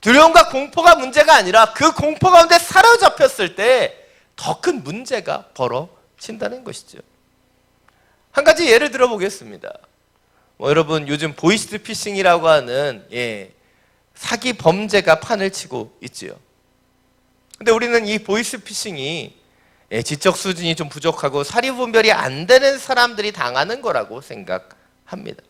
두려움과 공포가 문제가 아니라 그 공포 가운데 사로잡혔을 때 더 큰 문제가 벌어진다는 것이죠. 한 가지 예를 들어보겠습니다. 여러분 요즘 보이스피싱이라고 하는 사기 범죄가 판을 치고 있지요. 근데 우리는 이 보이스피싱이 지적 수준이 좀 부족하고 사리분별이 안 되는 사람들이 당하는 거라고 생각합니다.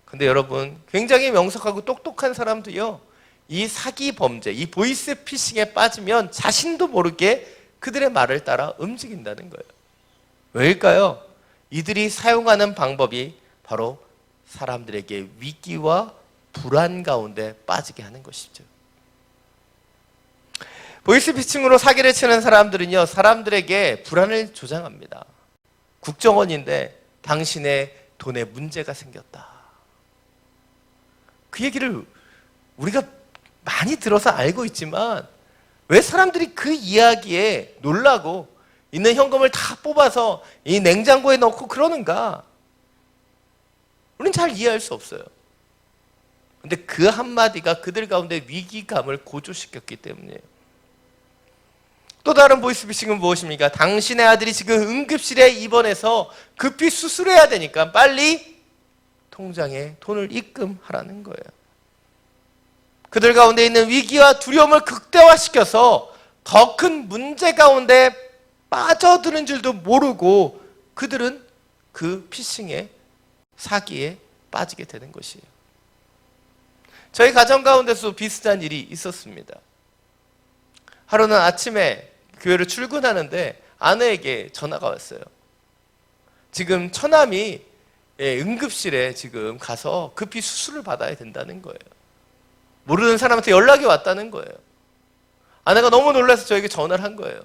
근데 여러분 굉장히 명석하고 똑똑한 사람도요, 이 사기 범죄, 이 보이스피싱에 빠지면 자신도 모르게 그들의 말을 따라 움직인다는 거예요. 왜일까요? 이들이 사용하는 방법이 바로 사람들에게 위기와 불안 가운데 빠지게 하는 것이죠. 보이스피싱으로 사기를 치는 사람들은요, 사람들에게 불안을 조장합니다. 국정원인데 당신의 돈에 문제가 생겼다. 그 얘기를 우리가 많이 들어서 알고 있지만 왜 사람들이 그 이야기에 놀라고 있는 현금을 다 뽑아서 이 냉장고에 넣고 그러는가? 우리는 잘 이해할 수 없어요. 근데 그 한마디가 그들 가운데 위기감을 고조시켰기 때문이에요. 또 다른 보이스피싱은 무엇입니까? 당신의 아들이 지금 응급실에 입원해서 급히 수술해야 되니까 빨리 통장에 돈을 입금하라는 거예요. 그들 가운데 있는 위기와 두려움을 극대화시켜서 더 큰 문제 가운데 빠져드는 줄도 모르고 그들은 그 피싱에, 사기에 빠지게 되는 것이에요. 저희 가정 가운데서 비슷한 일이 있었습니다. 하루는 아침에 교회를 출근하는데 아내에게 전화가 왔어요. 지금 처남이 응급실에 지금 가서 급히 수술을 받아야 된다는 거예요. 모르는 사람한테 연락이 왔다는 거예요. 아내가 너무 놀라서 저에게 전화를 한 거예요.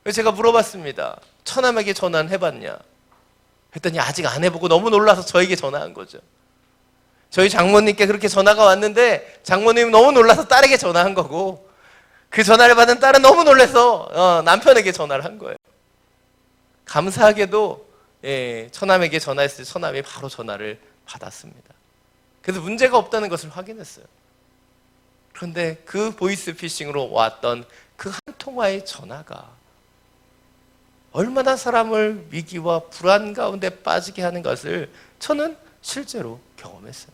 그래서 제가 물어봤습니다. 처남에게 전화는 해봤냐? 했더니 아직 안 해보고 너무 놀라서 저에게 전화한 거죠. 저희 장모님께 그렇게 전화가 왔는데 장모님이 너무 놀라서 딸에게 전화한 거고, 그 전화를 받은 딸은 너무 놀라서 남편에게 전화를 한 거예요. 감사하게도 처남에게 전화했을 때 처남이 바로 전화를 받았습니다. 그래서 문제가 없다는 것을 확인했어요. 그런데 그 보이스피싱으로 왔던 그 한 통화의 전화가 얼마나 사람을 위기와 불안 가운데 빠지게 하는 것을 저는 실제로 경험했어요.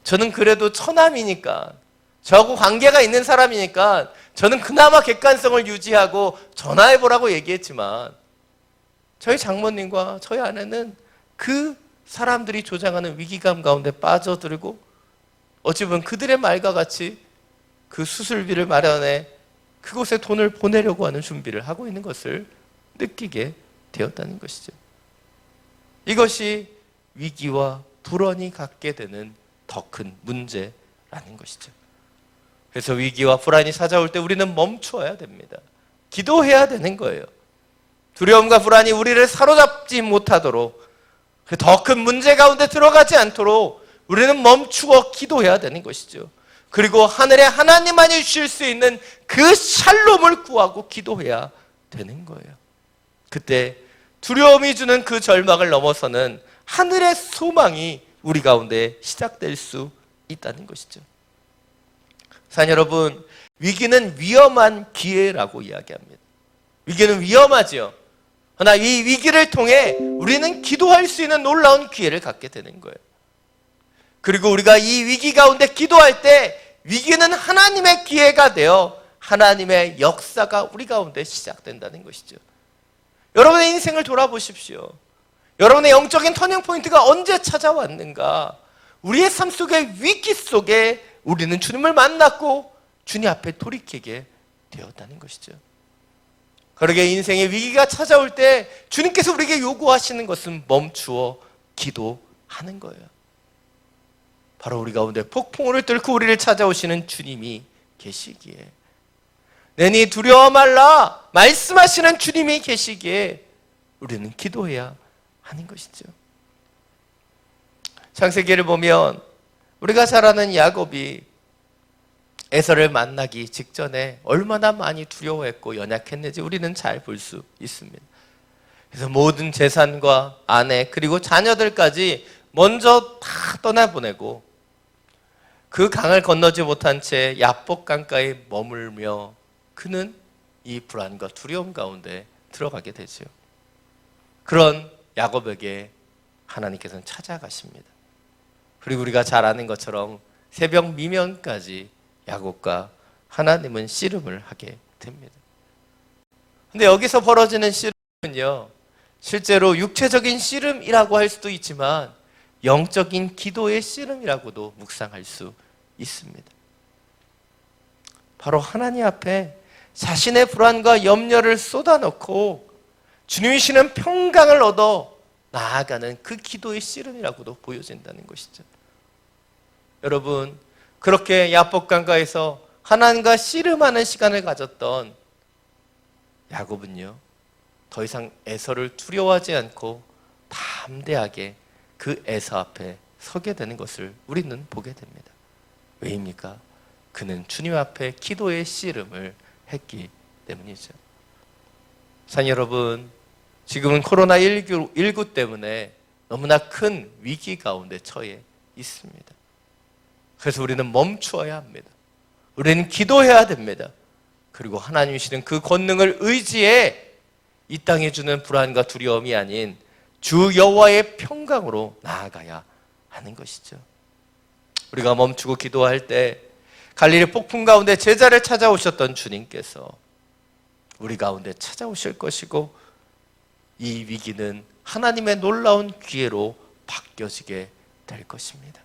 저는 그래도 처남이니까, 저하고 관계가 있는 사람이니까 저는 그나마 객관성을 유지하고 전화해보라고 얘기했지만 저희 장모님과 저희 아내는 그 사람들이 조장하는 위기감 가운데 빠져들고 어찌 보면 그들의 말과 같이 그 수술비를 마련해 그곳에 돈을 보내려고 하는 준비를 하고 있는 것을 느끼게 되었다는 것이죠. 이것이 위기와 불안이 갖게 되는 더 큰 문제라는 것이죠. 그래서 위기와 불안이 찾아올 때 우리는 멈춰야 됩니다. 기도해야 되는 거예요. 두려움과 불안이 우리를 사로잡지 못하도록, 더 큰 문제 가운데 들어가지 않도록 우리는 멈추고 기도해야 되는 것이죠. 그리고 하늘의 하나님만이 주실 수 있는 그 샬롬을 구하고 기도해야 되는 거예요. 그때 두려움이 주는 그 절망을 넘어서는 하늘의 소망이 우리 가운데 시작될 수 있다는 것이죠. 사랑 여러분, 위기는 위험한 기회라고 이야기합니다. 위기는 위험하지요. 그러나 이 위기를 통해 우리는 기도할 수 있는 놀라운 기회를 갖게 되는 거예요. 그리고 우리가 이 위기 가운데 기도할 때 위기는 하나님의 기회가 되어 하나님의 역사가 우리 가운데 시작된다는 것이죠. 여러분의 인생을 돌아보십시오. 여러분의 영적인 터닝포인트가 언제 찾아왔는가? 우리의 삶 속의 위기 속에 우리는 주님을 만났고 주님 앞에 돌이키게 되었다는 것이죠. 그러게 인생의 위기가 찾아올 때 주님께서 우리에게 요구하시는 것은 멈추어 기도하는 거예요. 바로 우리 가운데 폭풍우를 뚫고 우리를 찾아오시는 주님이 계시기에, 내니 두려워 말라 말씀하시는 주님이 계시기에 우리는 기도해야 하는 것이죠. 창세기를 보면 우리가 잘 아는 야곱이 에서를 만나기 직전에 얼마나 많이 두려워했고 연약했는지 우리는 잘 볼 수 있습니다. 그래서 모든 재산과 아내 그리고 자녀들까지 먼저 다 떠나보내고 그 강을 건너지 못한 채 야복 강가에 머물며 그는 이 불안과 두려움 가운데 들어가게 되죠. 그런 야곱에게 하나님께서는 찾아가십니다. 그리고 우리가 잘 아는 것처럼 새벽 미명까지 야곱과 하나님은 씨름을 하게 됩니다. 근데 여기서 벌어지는 씨름은요, 실제로 육체적인 씨름이라고 할 수도 있지만 영적인 기도의 씨름이라고도 묵상할 수 있습니다. 바로 하나님 앞에 자신의 불안과 염려를 쏟아놓고 주님이시는 평강을 얻어 나아가는 그 기도의 씨름이라고도 보여진다는 것이죠. 여러분, 그렇게 야복강가에서 하나님과 씨름하는 시간을 가졌던 야곱은요, 더 이상 에서를 두려워하지 않고 담대하게 그 에서 앞에 서게 되는 것을 우리는 보게 됩니다. 왜입니까? 그는 주님 앞에 기도의 씨름을 했기 때문이죠. 산 여러분, 지금은 코로나19 때문에 너무나 큰 위기 가운데 처해 있습니다. 그래서 우리는 멈추어야 합니다. 우리는 기도해야 됩니다. 그리고 하나님이 주시는 그 권능을 의지해 이 땅에 주는 불안과 두려움이 아닌 주 여호와의 평강으로 나아가야 하는 것이죠. 우리가 멈추고 기도할 때 갈릴리 폭풍 가운데 제자를 찾아오셨던 주님께서 우리 가운데 찾아오실 것이고, 이 위기는 하나님의 놀라운 기회로 바뀌어지게 될 것입니다.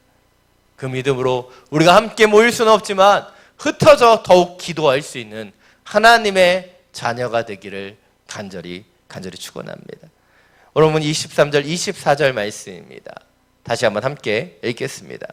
그 믿음으로 우리가 함께 모일 수는 없지만 흩어져 더욱 기도할 수 있는 하나님의 자녀가 되기를 간절히 축원합니다. 오늘 23절 24절 말씀입니다. 다시 한번 함께 읽겠습니다.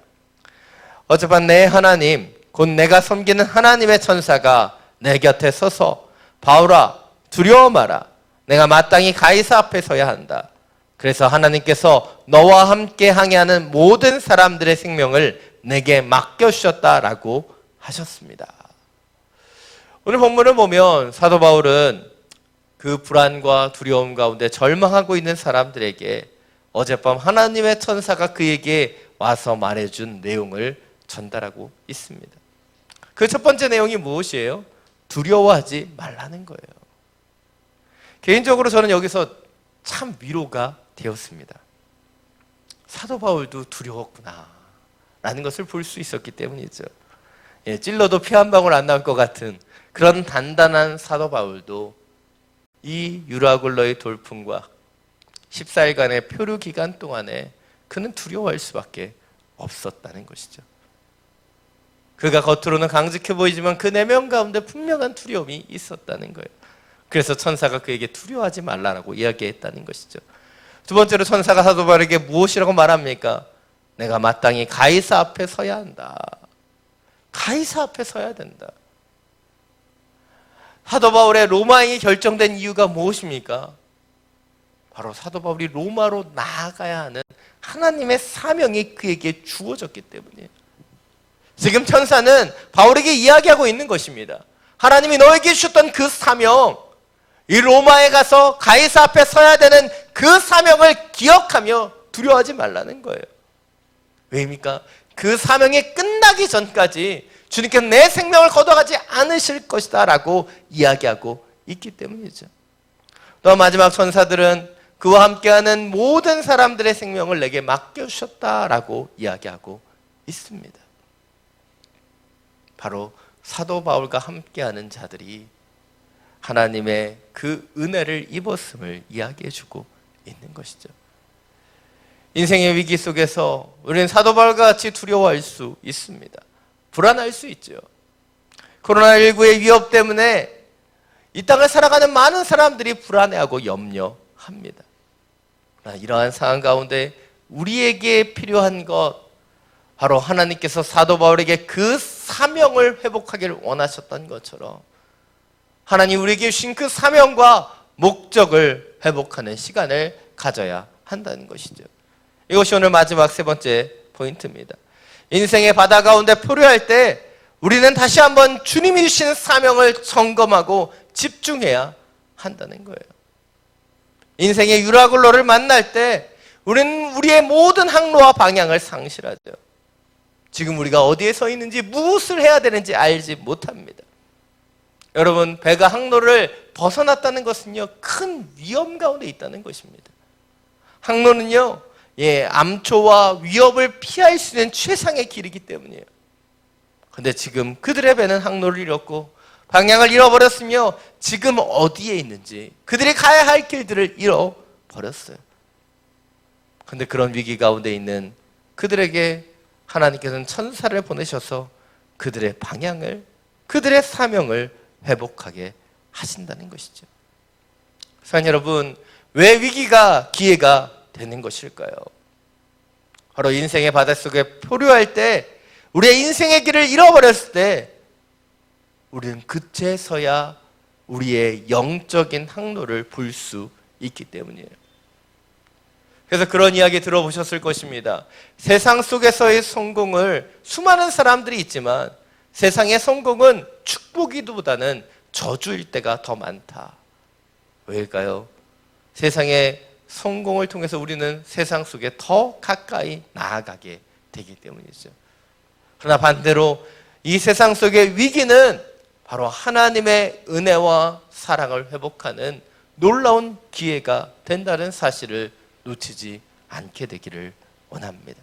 어젯밤 내 하나님 곧 내가 섬기는 하나님의 천사가 내 곁에 서서 바울아 두려워 마라, 내가 마땅히 가이사 앞에 서야 한다. 그래서 하나님께서 너와 함께 항해하는 모든 사람들의 생명을 내게 맡겨주셨다라고 하셨습니다. 오늘 본문을 보면 사도 바울은 그 불안과 두려움 가운데 절망하고 있는 사람들에게 어젯밤 하나님의 천사가 그에게 와서 말해준 내용을 전달하고 있습니다. 그 첫 번째 내용이 무엇이에요? 두려워하지 말라는 거예요. 개인적으로 저는 여기서 참 위로가 되었습니다. 사도 바울도 두려웠구나 라는 것을 볼 수 있었기 때문이죠. 찔러도 피 한 방울 안 나올 것 같은 그런 단단한 사도 바울도 이 유라굴로의 돌풍과 14일간의 표류 기간 동안에 그는 두려워할 수밖에 없었다는 것이죠. 그가 겉으로는 강직해 보이지만 그 내면 가운데 분명한 두려움이 있었다는 거예요. 그래서 천사가 그에게 두려워하지 말라라고 이야기했다는 것이죠. 두 번째로 천사가 사도 바울에게 무엇이라고 말합니까? 내가 마땅히 가이사 앞에 서야 한다. 가이사 앞에 서야 된다. 사도 바울의 로마행이 결정된 이유가 무엇입니까? 바로 사도 바울이 로마로 나아가야 하는 하나님의 사명이 그에게 주어졌기 때문이에요. 지금 천사는 바울에게 이야기하고 있는 것입니다. 하나님이 너에게 주셨던 그 사명, 이 로마에 가서 가이사 앞에 서야 되는 그 사명을 기억하며 두려워하지 말라는 거예요. 왜입니까? 그 사명이 끝나기 전까지 주님께서 내 생명을 걷어가지 않으실 것이다 라고 이야기하고 있기 때문이죠. 또 마지막 천사들은 그와 함께하는 모든 사람들의 생명을 내게 맡겨주셨다라고 이야기하고 있습니다. 바로 사도 바울과 함께하는 자들이 하나님의 그 은혜를 입었음을 이야기해주고 있는 것이죠. 인생의 위기 속에서 우리는 사도 바울과 같이 두려워할 수 있습니다. 불안할 수 있죠. 코로나19의 위협 때문에 이 땅을 살아가는 많은 사람들이 불안해하고 염려합니다. 그러나 이러한 상황 가운데 우리에게 필요한 것, 바로 하나님께서 사도 바울에게 그 사명을 회복하기를 원하셨던 것처럼 하나님 우리에게 주신 그 사명과 목적을 회복하는 시간을 가져야 한다는 것이죠. 이것이 오늘 마지막 세 번째 포인트입니다. 인생의 바다 가운데 표류할 때 우리는 다시 한번 주님이 주신 사명을 점검하고 집중해야 한다는 거예요. 인생의 유라굴로를 만날 때 우리는 우리의 모든 항로와 방향을 상실하죠. 지금 우리가 어디에 서 있는지, 무엇을 해야 되는지 알지 못합니다. 여러분, 배가 항로를 벗어났다는 것은요, 큰 위험 가운데 있다는 것입니다. 항로는요, 암초와 위협을 피할 수 있는 최상의 길이기 때문이에요. 그런데 지금 그들의 배는 항로를 잃었고 방향을 잃어버렸으며 지금 어디에 있는지, 그들이 가야 할 길들을 잃어버렸어요. 그런데 그런 위기 가운데 있는 그들에게 하나님께서는 천사를 보내셔서 그들의 방향을, 그들의 사명을 회복하게 하신다는 것이죠. 사랑하는 여러분, 왜 위기가 기회가 되는 것일까요? 바로 인생의 바닷속에 표류할 때, 우리의 인생의 길을 잃어버렸을 때 우리는 그제서야 우리의 영적인 항로를 볼 수 있기 때문이에요. 그래서 그런 이야기 들어보셨을 것입니다. 세상 속에서의 성공을 수많은 사람들이 있지만 세상의 성공은 축복이보다는 저주일 때가 더 많다. 왜일까요? 세상의 성공을 통해서 우리는 세상 속에 더 가까이 나아가게 되기 때문이죠. 그러나 반대로 이 세상 속의 위기는 바로 하나님의 은혜와 사랑을 회복하는 놀라운 기회가 된다는 사실을 놓치지 않게 되기를 원합니다.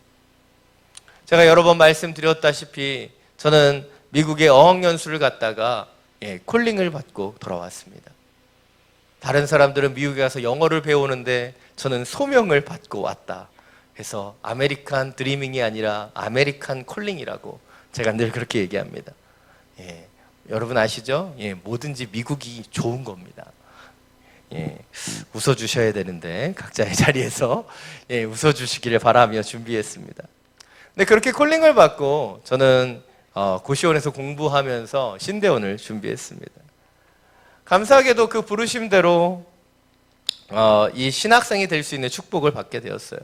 제가 여러 번 말씀드렸다시피 저는 미국에 어학연수를 갔다가 콜링을 받고 돌아왔습니다. 다른 사람들은 미국에 가서 영어를 배우는데 저는 소명을 받고 왔다 해서 아메리칸 드리밍이 아니라 아메리칸 콜링이라고 제가 늘 그렇게 얘기합니다. 여러분 아시죠? 뭐든지 미국이 좋은 겁니다. 웃어주셔야 되는데 각자의 자리에서 웃어주시기를 바라며 준비했습니다. 근데 그렇게 콜링을 받고 저는 고시원에서 공부하면서 신대원을 준비했습니다. 감사하게도 그 부르심대로 이 신학생이 될 수 있는 축복을 받게 되었어요.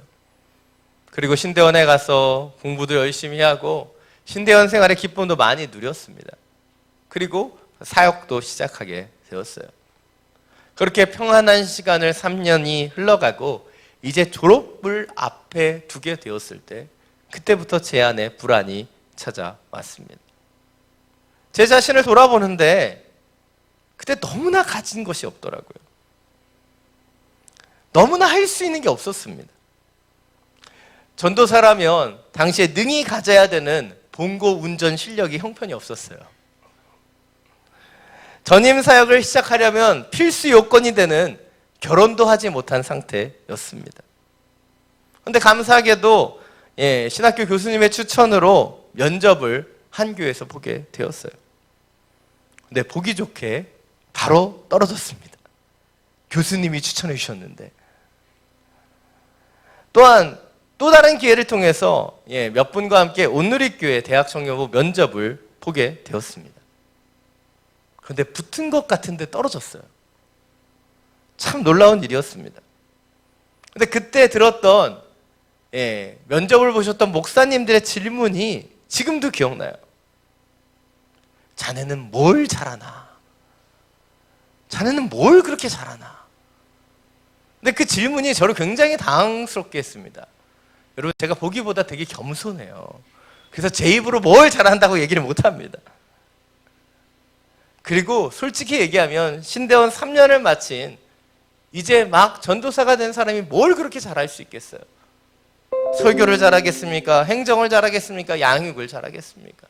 그리고 신대원에 가서 공부도 열심히 하고 신대원 생활의 기쁨도 많이 누렸습니다. 그리고 사역도 시작하게 되었어요. 그렇게 평안한 시간을 3년이 흘러가고 이제 졸업을 앞에 두게 되었을 때 그때부터 제 안에 불안이 찾아왔습니다. 제 자신을 돌아보는데 그때 너무나 가진 것이 없더라고요. 너무나 할 수 있는 게 없었습니다. 전도사라면 당시에 능히 가져야 되는 봉고 운전 실력이 형편이 없었어요. 전임 사역을 시작하려면 필수 요건이 되는 결혼도 하지 못한 상태였습니다. 그런데 감사하게도 신학교 교수님의 추천으로 면접을 한 교회에서 보게 되었어요. 근데 보기 좋게 바로 떨어졌습니다. 교수님이 추천해 주셨는데. 또한 또 다른 기회를 통해서 몇 분과 함께 온누리교회 대학 청년부 면접을 보게 되었습니다. 그런데 붙은 것 같은데 떨어졌어요. 참 놀라운 일이었습니다. 근데 그때 들었던 면접을 보셨던 목사님들의 질문이 지금도 기억나요. 자네는 뭘 잘하나? 자네는 뭘 그렇게 잘하나? 근데 그 질문이 저를 굉장히 당황스럽게 했습니다. 여러분, 제가 보기보다 되게 겸손해요. 그래서 제 입으로 뭘 잘한다고 얘기를 못합니다. 그리고 솔직히 얘기하면 신대원 3년을 마친 이제 막 전도사가 된 사람이 뭘 그렇게 잘할 수 있겠어요? 설교를 잘하겠습니까? 행정을 잘하겠습니까? 양육을 잘하겠습니까?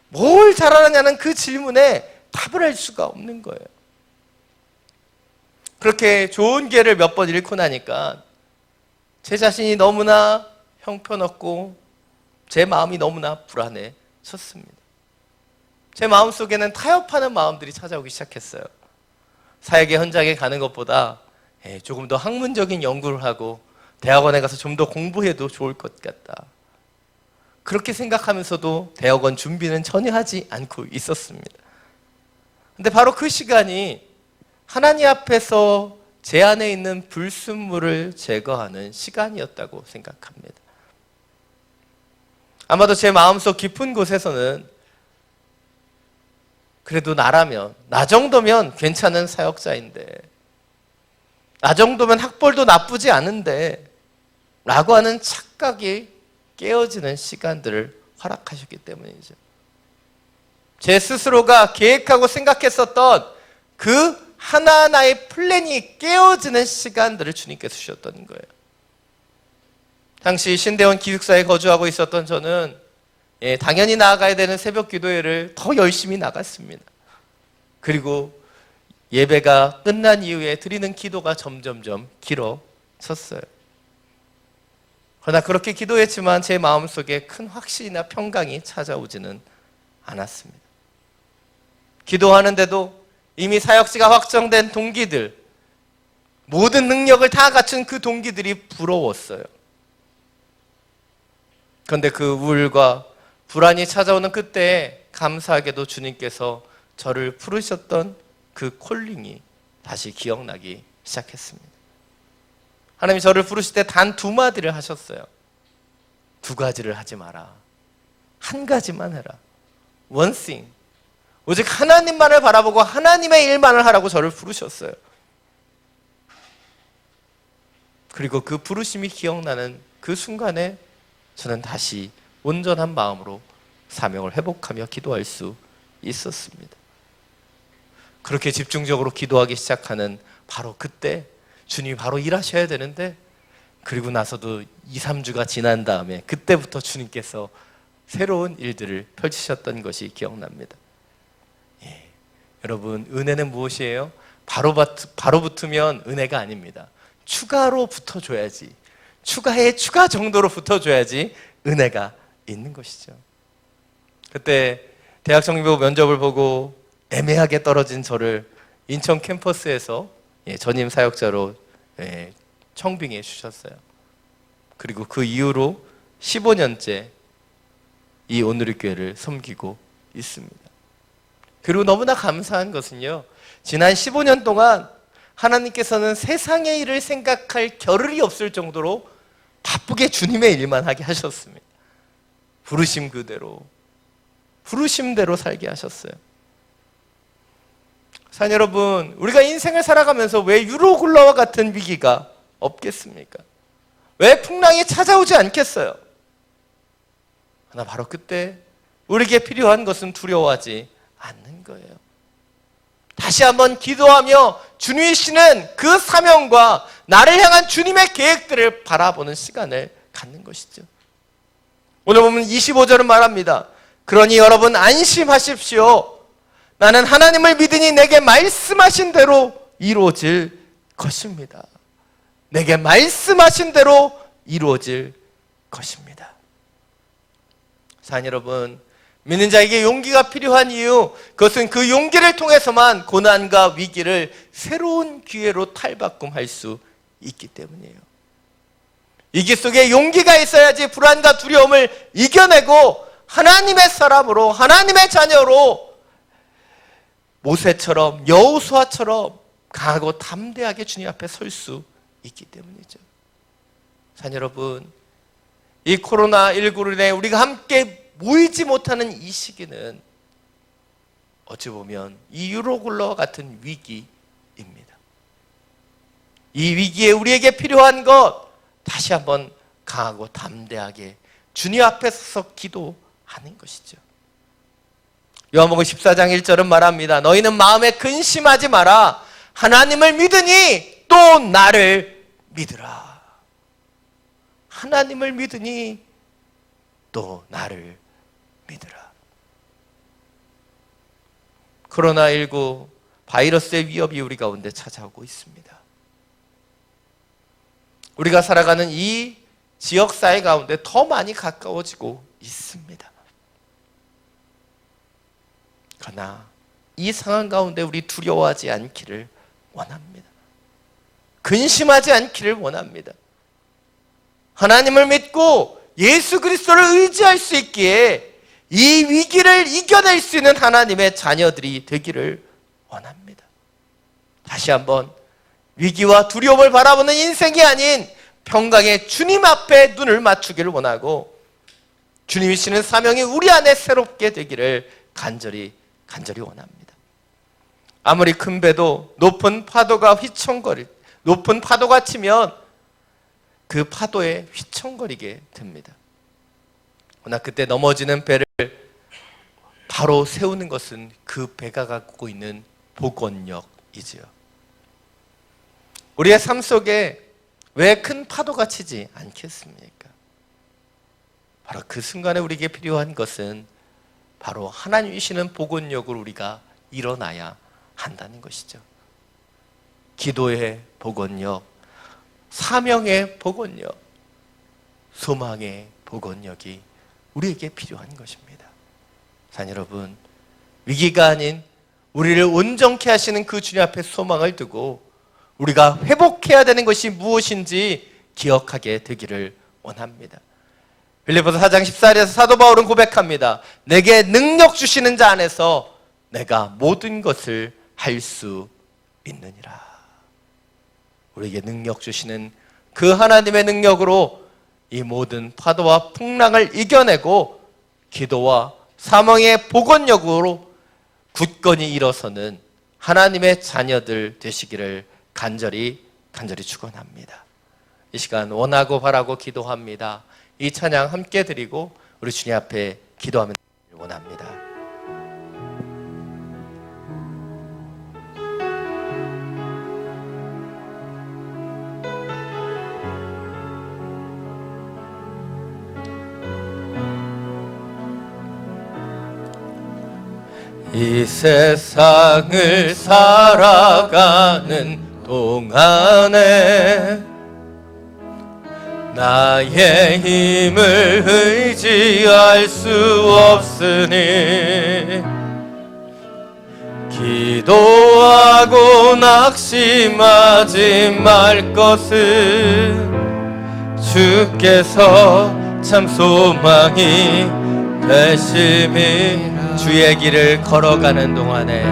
뭘 잘하느냐는 그 질문에 답을 할 수가 없는 거예요. 그렇게 좋은 기회를 몇 번 잃고 나니까 제 자신이 너무나 형편없고 제 마음이 너무나 불안해졌습니다. 제 마음속에는 타협하는 마음들이 찾아오기 시작했어요. 사역의 현장에 가는 것보다 조금 더 학문적인 연구를 하고 대학원에 가서 좀 더 공부해도 좋을 것 같다. 그렇게 생각하면서도 대학원 준비는 전혀 하지 않고 있었습니다. 근데 바로 그 시간이 하나님 앞에서 제 안에 있는 불순물을 제거하는 시간이었다고 생각합니다. 아마도 제 마음속 깊은 곳에서는 그래도 나라면, 나 정도면 괜찮은 사역자인데, 나 정도면 학벌도 나쁘지 않은데 라고 하는 착각이 깨어지는 시간들을 허락하셨기 때문이죠. 제 스스로가 계획하고 생각했었던 그 하나하나의 플랜이 깨어지는 시간들을 주님께서 주셨던 거예요. 당시 신대원 기숙사에 거주하고 있었던 저는 당연히 나아가야 되는 새벽 기도회를 더 열심히 나갔습니다. 그리고 예배가 끝난 이후에 드리는 기도가 점점점 길어졌어요. 그러나 그렇게 기도했지만 제 마음속에 큰 확신이나 평강이 찾아오지는 않았습니다. 기도하는데도 이미 사역지가 확정된 동기들, 모든 능력을 다 갖춘 그 동기들이 부러웠어요. 그런데 그 우울과 불안이 찾아오는 그때 감사하게도 주님께서 저를 부르셨던 그 콜링이 다시 기억나기 시작했습니다. 하나님이 저를 부르실 때 단 2마디를 하셨어요. 2가지를 하지 마라. 1가지만 해라. One thing. 오직 하나님만을 바라보고 하나님의 일만을 하라고 저를 부르셨어요. 그리고 그 부르심이 기억나는 그 순간에 저는 다시 온전한 마음으로 사명을 회복하며 기도할 수 있었습니다. 그렇게 집중적으로 기도하기 시작하는 바로 그때 주님이 바로 일하셔야 되는데, 그리고 나서도 2-3주가 지난 다음에 그때부터 주님께서 새로운 일들을 펼치셨던 것이 기억납니다. 여러분, 은혜는 무엇이에요? 바로 붙으면 은혜가 아닙니다. 추가로 붙어줘야지, 추가의 추가 정도로 붙어줘야지 은혜가 있는 것이죠. 그때 대학 정보 면접을 보고 애매하게 떨어진 저를 인천 캠퍼스에서 전임 사역자로 청빙해 주셨어요. 그리고 그 이후로 15년째 이 오늘의 교회를 섬기고 있습니다. 그리고 너무나 감사한 것은요, 지난 15년 동안 하나님께서는 세상의 일을 생각할 겨를이 없을 정도로 바쁘게 주님의 일만 하게 하셨습니다. 부르심 그대로, 부르심대로 살게 하셨어요. 사랑 여러분, 우리가 인생을 살아가면서 왜 유로굴러와 같은 위기가 없겠습니까? 왜 풍랑이 찾아오지 않겠어요? 그러나 바로 그때 우리에게 필요한 것은 두려워하지 않는 거예요. 다시 한번 기도하며 주님이 시는 그 사명과 나를 향한 주님의 계획들을 바라보는 시간을 갖는 것이죠. 오늘 보면 25절은 말합니다. 그러니 여러분 안심하십시오. 나는 하나님을 믿으니 내게 말씀하신 대로 이루어질 것입니다. 내게 말씀하신 대로 이루어질 것입니다. 사랑 여러분, 믿는 자에게 용기가 필요한 이유, 그것은 그 용기를 통해서만 고난과 위기를 새로운 기회로 탈바꿈할 수 있기 때문이에요. 위기 속에 용기가 있어야지 불안과 두려움을 이겨내고 하나님의 사람으로, 하나님의 자녀로 모세처럼, 여호수아처럼 강하고 담대하게 주님 앞에 설 수 있기 때문이죠. 사랑 여러분, 이 코로나19로 인해 우리가 함께 모이지 못하는 이 시기는 어찌 보면 이 유로굴러와 같은 위기입니다. 이 위기에 우리에게 필요한 것, 다시 한번 강하고 담대하게 주님 앞에 서서 기도하는 것이죠. 요한복음 14장 1절은 말합니다. 너희는 마음에 근심하지 마라. 하나님을 믿으니 또 나를 믿으라. 하나님을 믿으니 또 나를 믿으라. 코로나19 바이러스의 위협이 우리 가운데 찾아오고 있습니다. 우리가 살아가는 이 지역사회 가운데 더 많이 가까워지고 있습니다. 그러나 이 상황 가운데 우리 두려워하지 않기를 원합니다. 근심하지 않기를 원합니다. 하나님을 믿고 예수 그리스도를 의지할 수 있기에 이 위기를 이겨낼 수 있는 하나님의 자녀들이 되기를 원합니다. 다시 한번 위기와 두려움을 바라보는 인생이 아닌 평강의 주님 앞에 눈을 맞추기를 원하고 주님이 주시는 사명이 우리 안에 새롭게 되기를 간절히 원합니다. 아무리 큰 배도 높은 파도가 치면 그 파도에 휘청거리게 됩니다. 그러나 그때 넘어지는 배를 바로 세우는 것은 그 배가 갖고 있는 복원력이지요. 우리의 삶 속에 왜 큰 파도가 치지 않겠습니까? 바로 그 순간에 우리에게 필요한 것은 바로 하나님이 주시는 복원력을 우리가 일어나야 한다는 것이죠. 기도의 복원력, 사명의 복원력, 소망의 복원력이 우리에게 필요한 것입니다. 사랑 여러분, 위기가 아닌 우리를 온전케 하시는 그 주님 앞에 소망을 두고 우리가 회복해야 되는 것이 무엇인지 기억하게 되기를 원합니다. 빌립보서 4장 14절에서 사도 바울은 고백합니다. 내게 능력 주시는 자 안에서 내가 모든 것을 할 수 있느니라. 우리에게 능력 주시는 그 하나님의 능력으로 이 모든 파도와 풍랑을 이겨내고 기도와 사명의 복원력으로 굳건히 일어서는 하나님의 자녀들 되시기를 간절히 축원합니다. 이 시간 원하고 바라고 기도합니다. 이 찬양 함께 드리고 우리 주님 앞에 기도하면 원합니다. 이 세상을 살아가는 동안에 나의 힘을 의지할 수 없으니 기도하고 낙심하지 말 것은 주께서 참 소망이 되심이 주의 길을 걸어가는 동안에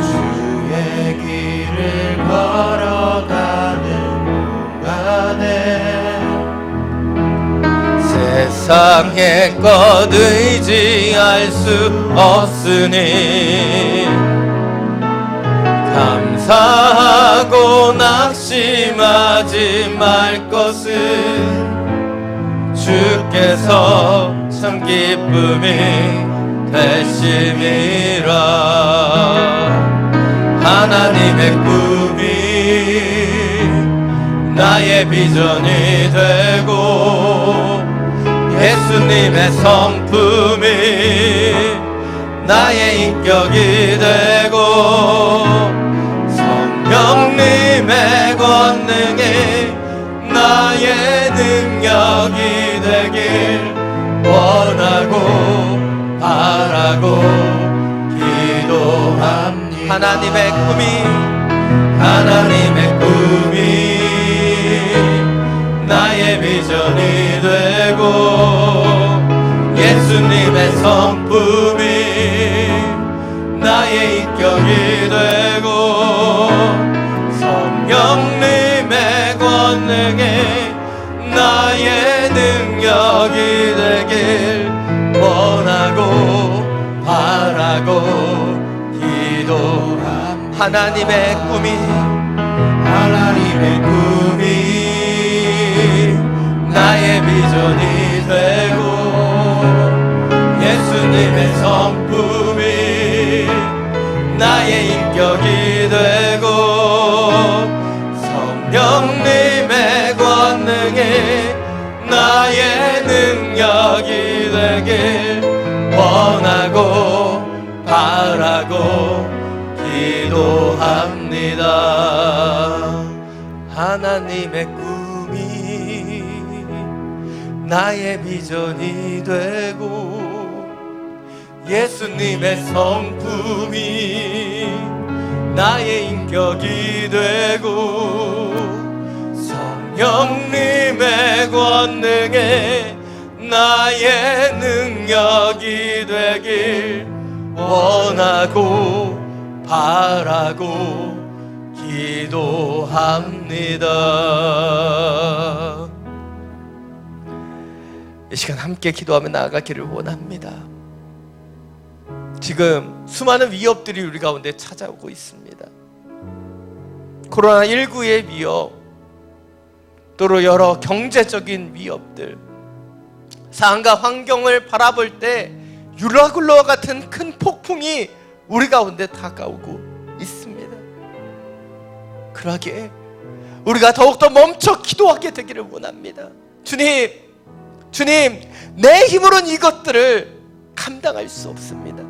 주의 길을 걸어가는 동안에 세상의 것 의지할 수 없으니 감사하고 낙심하지 말 것은 주께서 참 기쁨이 되심이라. 하나님의 꿈이 나의 비전이 되고 예수님의 성품이 나의 인격이 되고 성령님의 권능이 나의 능력이 되길 원하고 바라고 기도합니다. 하나님의 꿈이 나의 비전이 되고 예수님의 성품이 나의 인격이 되고 성령님의 권능이 나의 능력이 되길 원하고 바라고 기도합니다. 하나님의 꿈이 나의 비전이 되고 예수님의 성품이 나의 인격이 되고 성령님의 권능이 나의 능력이 되길 원하고 바라고 기도합니다. 하나님의 꿈이 나의 비전이 되고 예수님의 성품이 나의 인격이 되고 성령님의 권능에 나의 능력이 되길 원하고 바라고 기도합니다. 이 시간 함께 기도하며 나아가기를 원합니다. 지금 수많은 위협들이 우리 가운데 찾아오고 있습니다. 코로나19의 위협, 또 여러 경제적인 위협들, 상황과 환경을 바라볼 때 유라굴로와 같은 큰 폭풍이 우리 가운데 다가오고 있습니다. 그러기에 우리가 더욱더 멈춰 기도하게 되기를 원합니다. 주님, 내 힘으로는 이것들을 감당할 수 없습니다.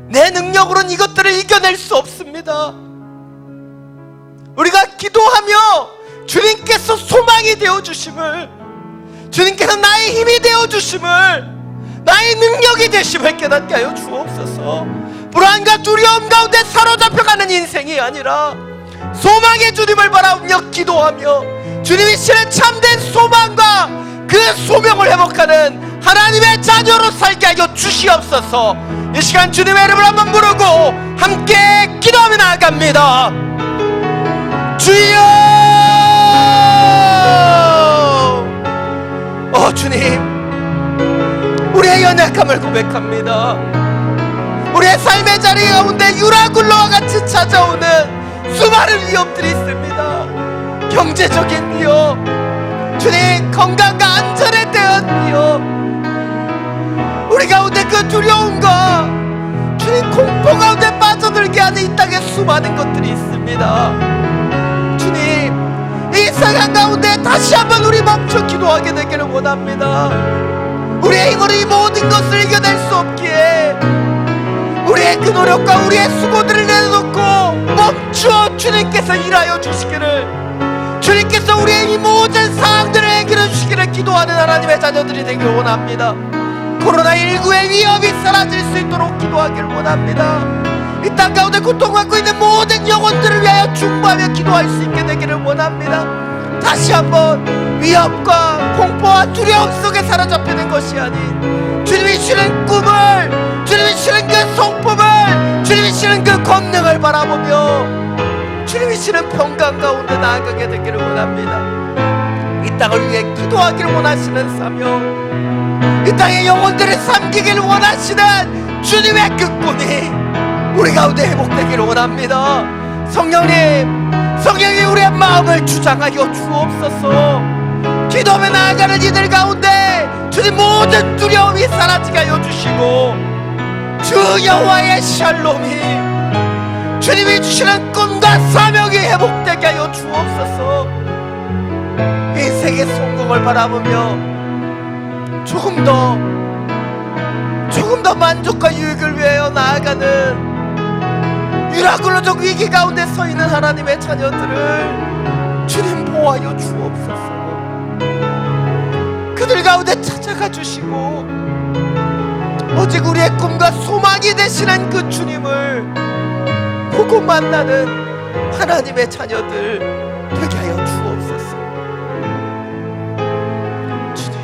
내 능력으로는 이것들을 이겨낼 수 없습니다. 우리가 기도하며 주님께서 소망이 되어주심을, 주님께서 나의 힘이 되어주심을, 나의 능력이 되심을 깨닫게 하여 주옵소서. 불안과 두려움 가운데 사로잡혀가는 인생이 아니라 소망의 주님을 바라보며 기도하며 주님이 실은 참된 소망과 그 소명을 회복하는 하나님의 자녀로 살게 하여 주시옵소서. 이 시간 주님의 이름을 한번 부르고 함께 기도하며 나아갑니다. 주여! 주님, 우리의 연약함을 고백합니다. 우리의 삶의 자리 가운데 유라굴로와 같이 찾아오는 수많은 위협들이 있습니다. 경제적인 위협, 주님, 건강과 안전에 대한 위협, 우리 가운데 그 두려움과 주님 공포 가운데 빠져들게 하는 이 땅에 수많은 것들이 있습니다. 주님, 이 상황 가운데 다시 한번 우리 멈춰 기도하게 되기를 원합니다. 우리의 힘으로 이 모든 것을 이겨낼 수 없기에 우리의 그 노력과 우리의 수고들을 내려놓고 멈추어 주님께서 일하여 주시기를, 주님께서 우리의 이 모든 상황들을 해결해 주시기를 기도하는 하나님의 자녀들이 되기를 원합니다. 코로나19의 위협이 사라질 수 있도록 기도하기를 원합니다. 이 땅 가운데 고통받고 있는 모든 영혼들을 위하여 중보하며 기도할 수 있게 되기를 원합니다. 다시 한번 위협과 공포와 두려움 속에 사로잡히는 것이 아닌 주님이 주는 꿈을, 주님이 주는 그 성품을, 주님이 주는 그 권능을 바라보며 주님이 주는 평강 가운데 나아가게 되기를 원합니다. 이 땅을 위해 기도하기를 원하시는 사명, 이 땅의 영혼들을 삼키기를 원하시는 주님의 그 꿈이 우리 가운데 회복되기를 원합니다. 성령님 우리의 마음을 주장하여 주옵소서. 기도하며 나아가는 이들 가운데 주님 모든 두려움이 사라지게 하여 주시고 주 여호와의 샬롬이, 주님이 주시는 꿈과 사명이 회복되게 하여 주옵소서. 인생의 성공을 바라보며 조금 더 만족과 유익을 위하여 나아가는 유라굴로적 위기 가운데 서 있는 하나님의 자녀들을 주님 보호하여 주옵소서. 그들 가운데 찾아가 주시고 오직 우리의 꿈과 소망이 되시는 그 주님을 보고 만나는 하나님의 자녀들 되게 하여 주옵소서. 주님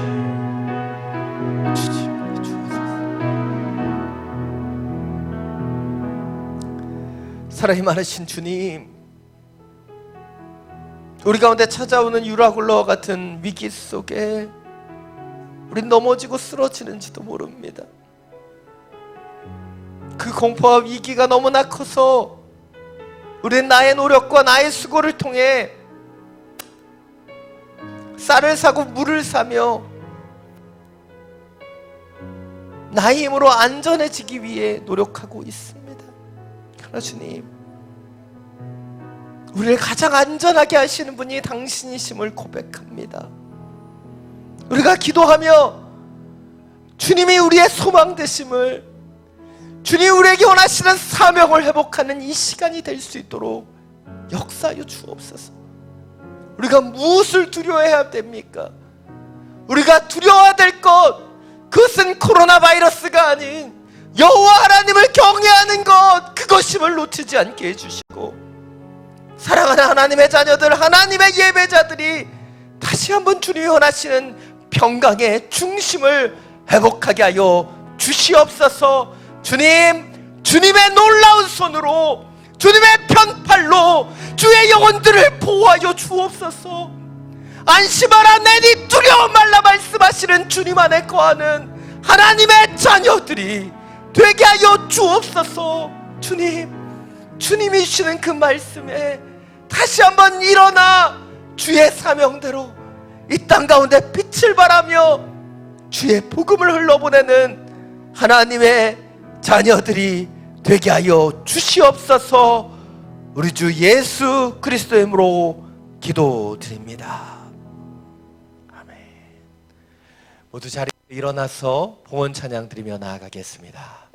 주옵소서. 사랑이 많으신 주님, 우리 가운데 찾아오는 유라굴로와 같은 위기 속에 우린 넘어지고 쓰러지는지도 모릅니다. 그 공포와 위기가 너무나 커서 우리는 나의 노력과 나의 수고를 통해 쌀을 사고 물을 사며 나의 힘으로 안전해지기 위해 노력하고 있습니다. 그러나 주님, 우리를 가장 안전하게 하시는 분이 당신이심을 고백합니다. 우리가 기도하며 주님이 우리의 소망 되심을, 주님 우리에게 원하시는 사명을 회복하는 이 시간이 될 수 있도록 역사하여 주옵소서. 우리가 무엇을 두려워해야 됩니까? 우리가 두려워해야 될 것, 그것은 코로나 바이러스가 아닌 여호와 하나님을 경외하는 것, 그것임을 놓치지 않게 해주시고, 사랑하는 하나님의 자녀들, 하나님의 예배자들이 다시 한번 주님이 원하시는 평강의 중심을 회복하게 하여 주시옵소서. 주님, 주님의 놀라운 손으로, 주님의 편팔로 주의 영혼들을 보호하여 주옵소서. 안심하라, 내니 두려워 말라 말씀하시는 주님 안에 거하는 하나님의 자녀들이 되게 하여 주옵소서. 주님, 주님이 주시는 그 말씀에 다시 한번 일어나 주의 사명대로 이 땅 가운데 빛을 발하며 주의 복음을 흘러보내는 하나님의 자녀들이 되게 하여 주시옵소서. 우리 주 예수 그리스도의 이름으로 기도드립니다. 아멘. 모두 자리에 일어나서 봉헌 찬양 드리며 나아가겠습니다.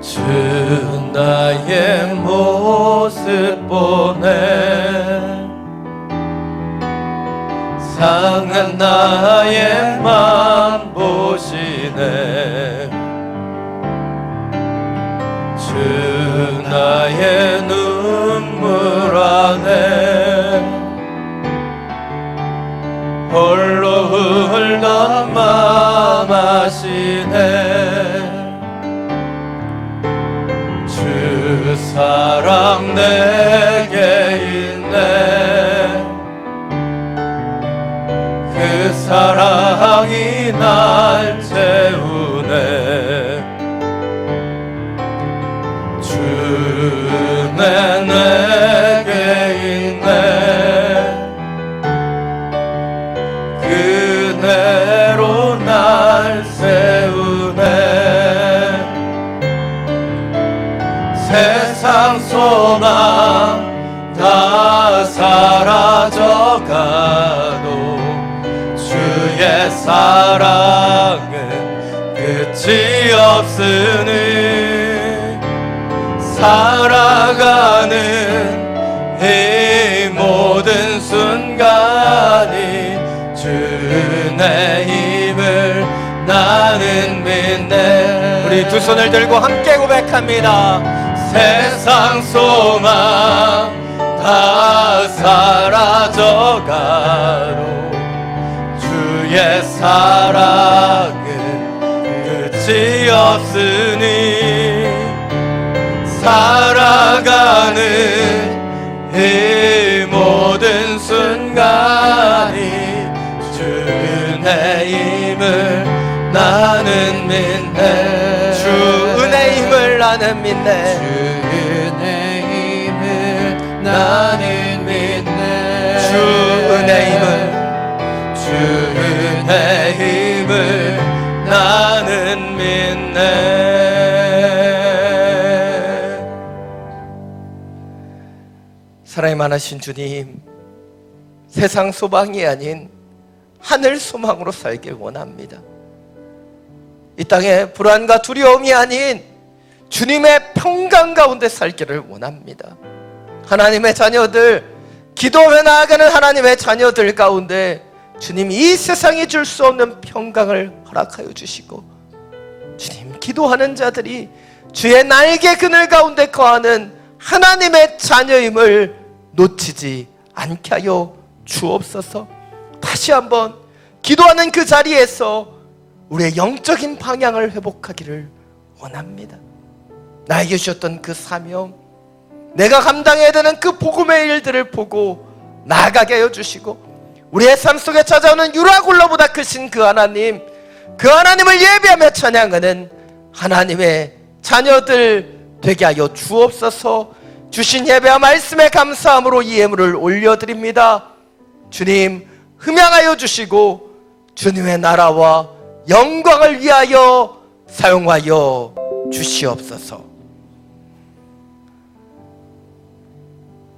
주 나의 모습 보네, 상한 나의 맘 보시네. 주 나의 눈물 안에 홀로 흘던 맘 아시네. 주 사랑 내게 있네, 그 사랑이 날 채우네. 주내 내게 있네, 그대로 날 세우네. 세상 소망 다 사라져가도 주의 사랑은 끝이 없으니, 살아가는 이 모든 순간이 주의 힘을 나는 믿네. 우리 두 손을 들고 함께 고백합니다. 세상 소망 다 사라져가도 주의 사랑은 끝이 없으니, 살아가는 이 모든 순간이 주의 힘을 나는 믿네. 주 은혜 힘을 나는 믿네. 주 은혜 힘을 나는 믿네. 주 은혜 힘을, 주 은혜 힘을 나는 믿네. 사랑이 많으신 주님, 세상 소망이 아닌 하늘 소망으로 살길 원합니다. 이 땅에 불안과 두려움이 아닌 주님의 평강 가운데 살기를 원합니다. 하나님의 자녀들, 기도하며 나아가는 하나님의 자녀들 가운데 주님 이 세상이 줄 수 없는 평강을 허락하여 주시고, 주님 기도하는 자들이 주의 날개 그늘 가운데 거하는 하나님의 자녀임을 놓치지 않게 하여 주옵소서. 다시 한번 기도하는 그 자리에서 우리의 영적인 방향을 회복하기를 원합니다. 나에게 주셨던 그 사명, 내가 감당해야 되는 그 복음의 일들을 보고 나아가게 하여 주시고, 우리의 삶 속에 찾아오는 유라굴로보다 크신 그 하나님, 그 하나님을 예배하며 찬양하는 하나님의 자녀들 되게 하여 주옵소서. 주신 예배와 말씀에 감사함으로 이 예물을 올려드립니다. 주님 흠양하여 주시고 주님의 나라와 영광을 위하여 사용하여 주시옵소서.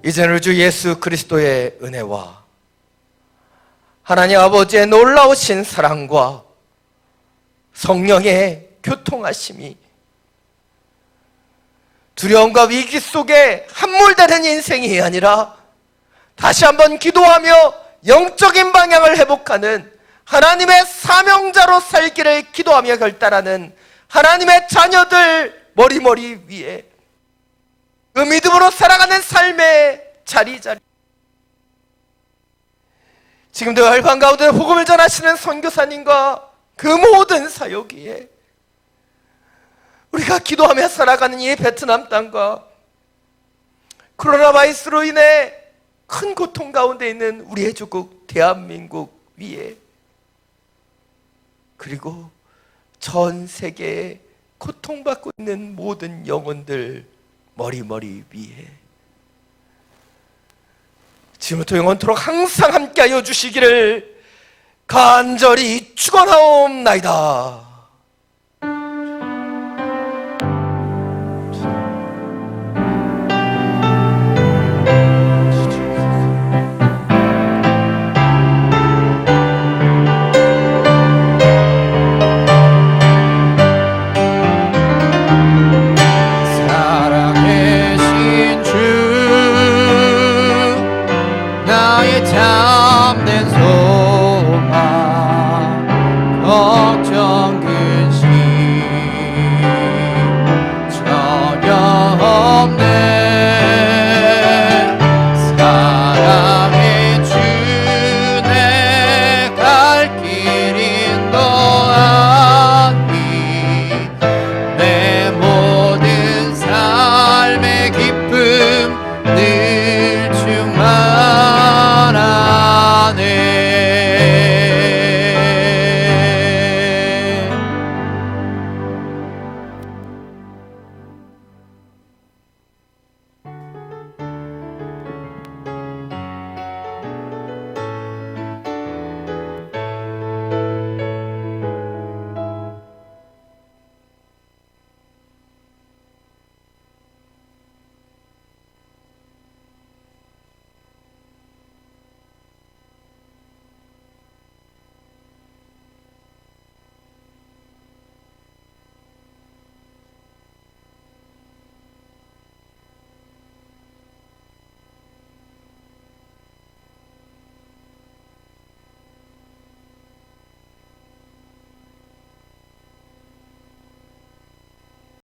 이제는 주 예수 그리스도의 은혜와 하나님 아버지의 놀라우신 사랑과 성령의 교통하심이 두려움과 위기 속에 함몰되는 인생이 아니라 다시 한번 기도하며 영적인 방향을 회복하는 하나님의 사명자로 살기를 기도하며 결단하는 하나님의 자녀들 머리머리 위에 그 믿음으로 살아가는 삶의 자리자리, 지금도 열방 가운데 복음을 전하시는 선교사님과 그 모든 사역 위에 우리가 기도하며 살아가는 이 베트남 땅과 코로나 바이러스로 인해 큰 고통 가운데 있는 우리의 조국 대한민국 위에, 그리고 전 세계에 고통받고 있는 모든 영혼들 머리머리 위에 지금부터 영원토록 항상 함께하여 주시기를 간절히 축원하옵나이다.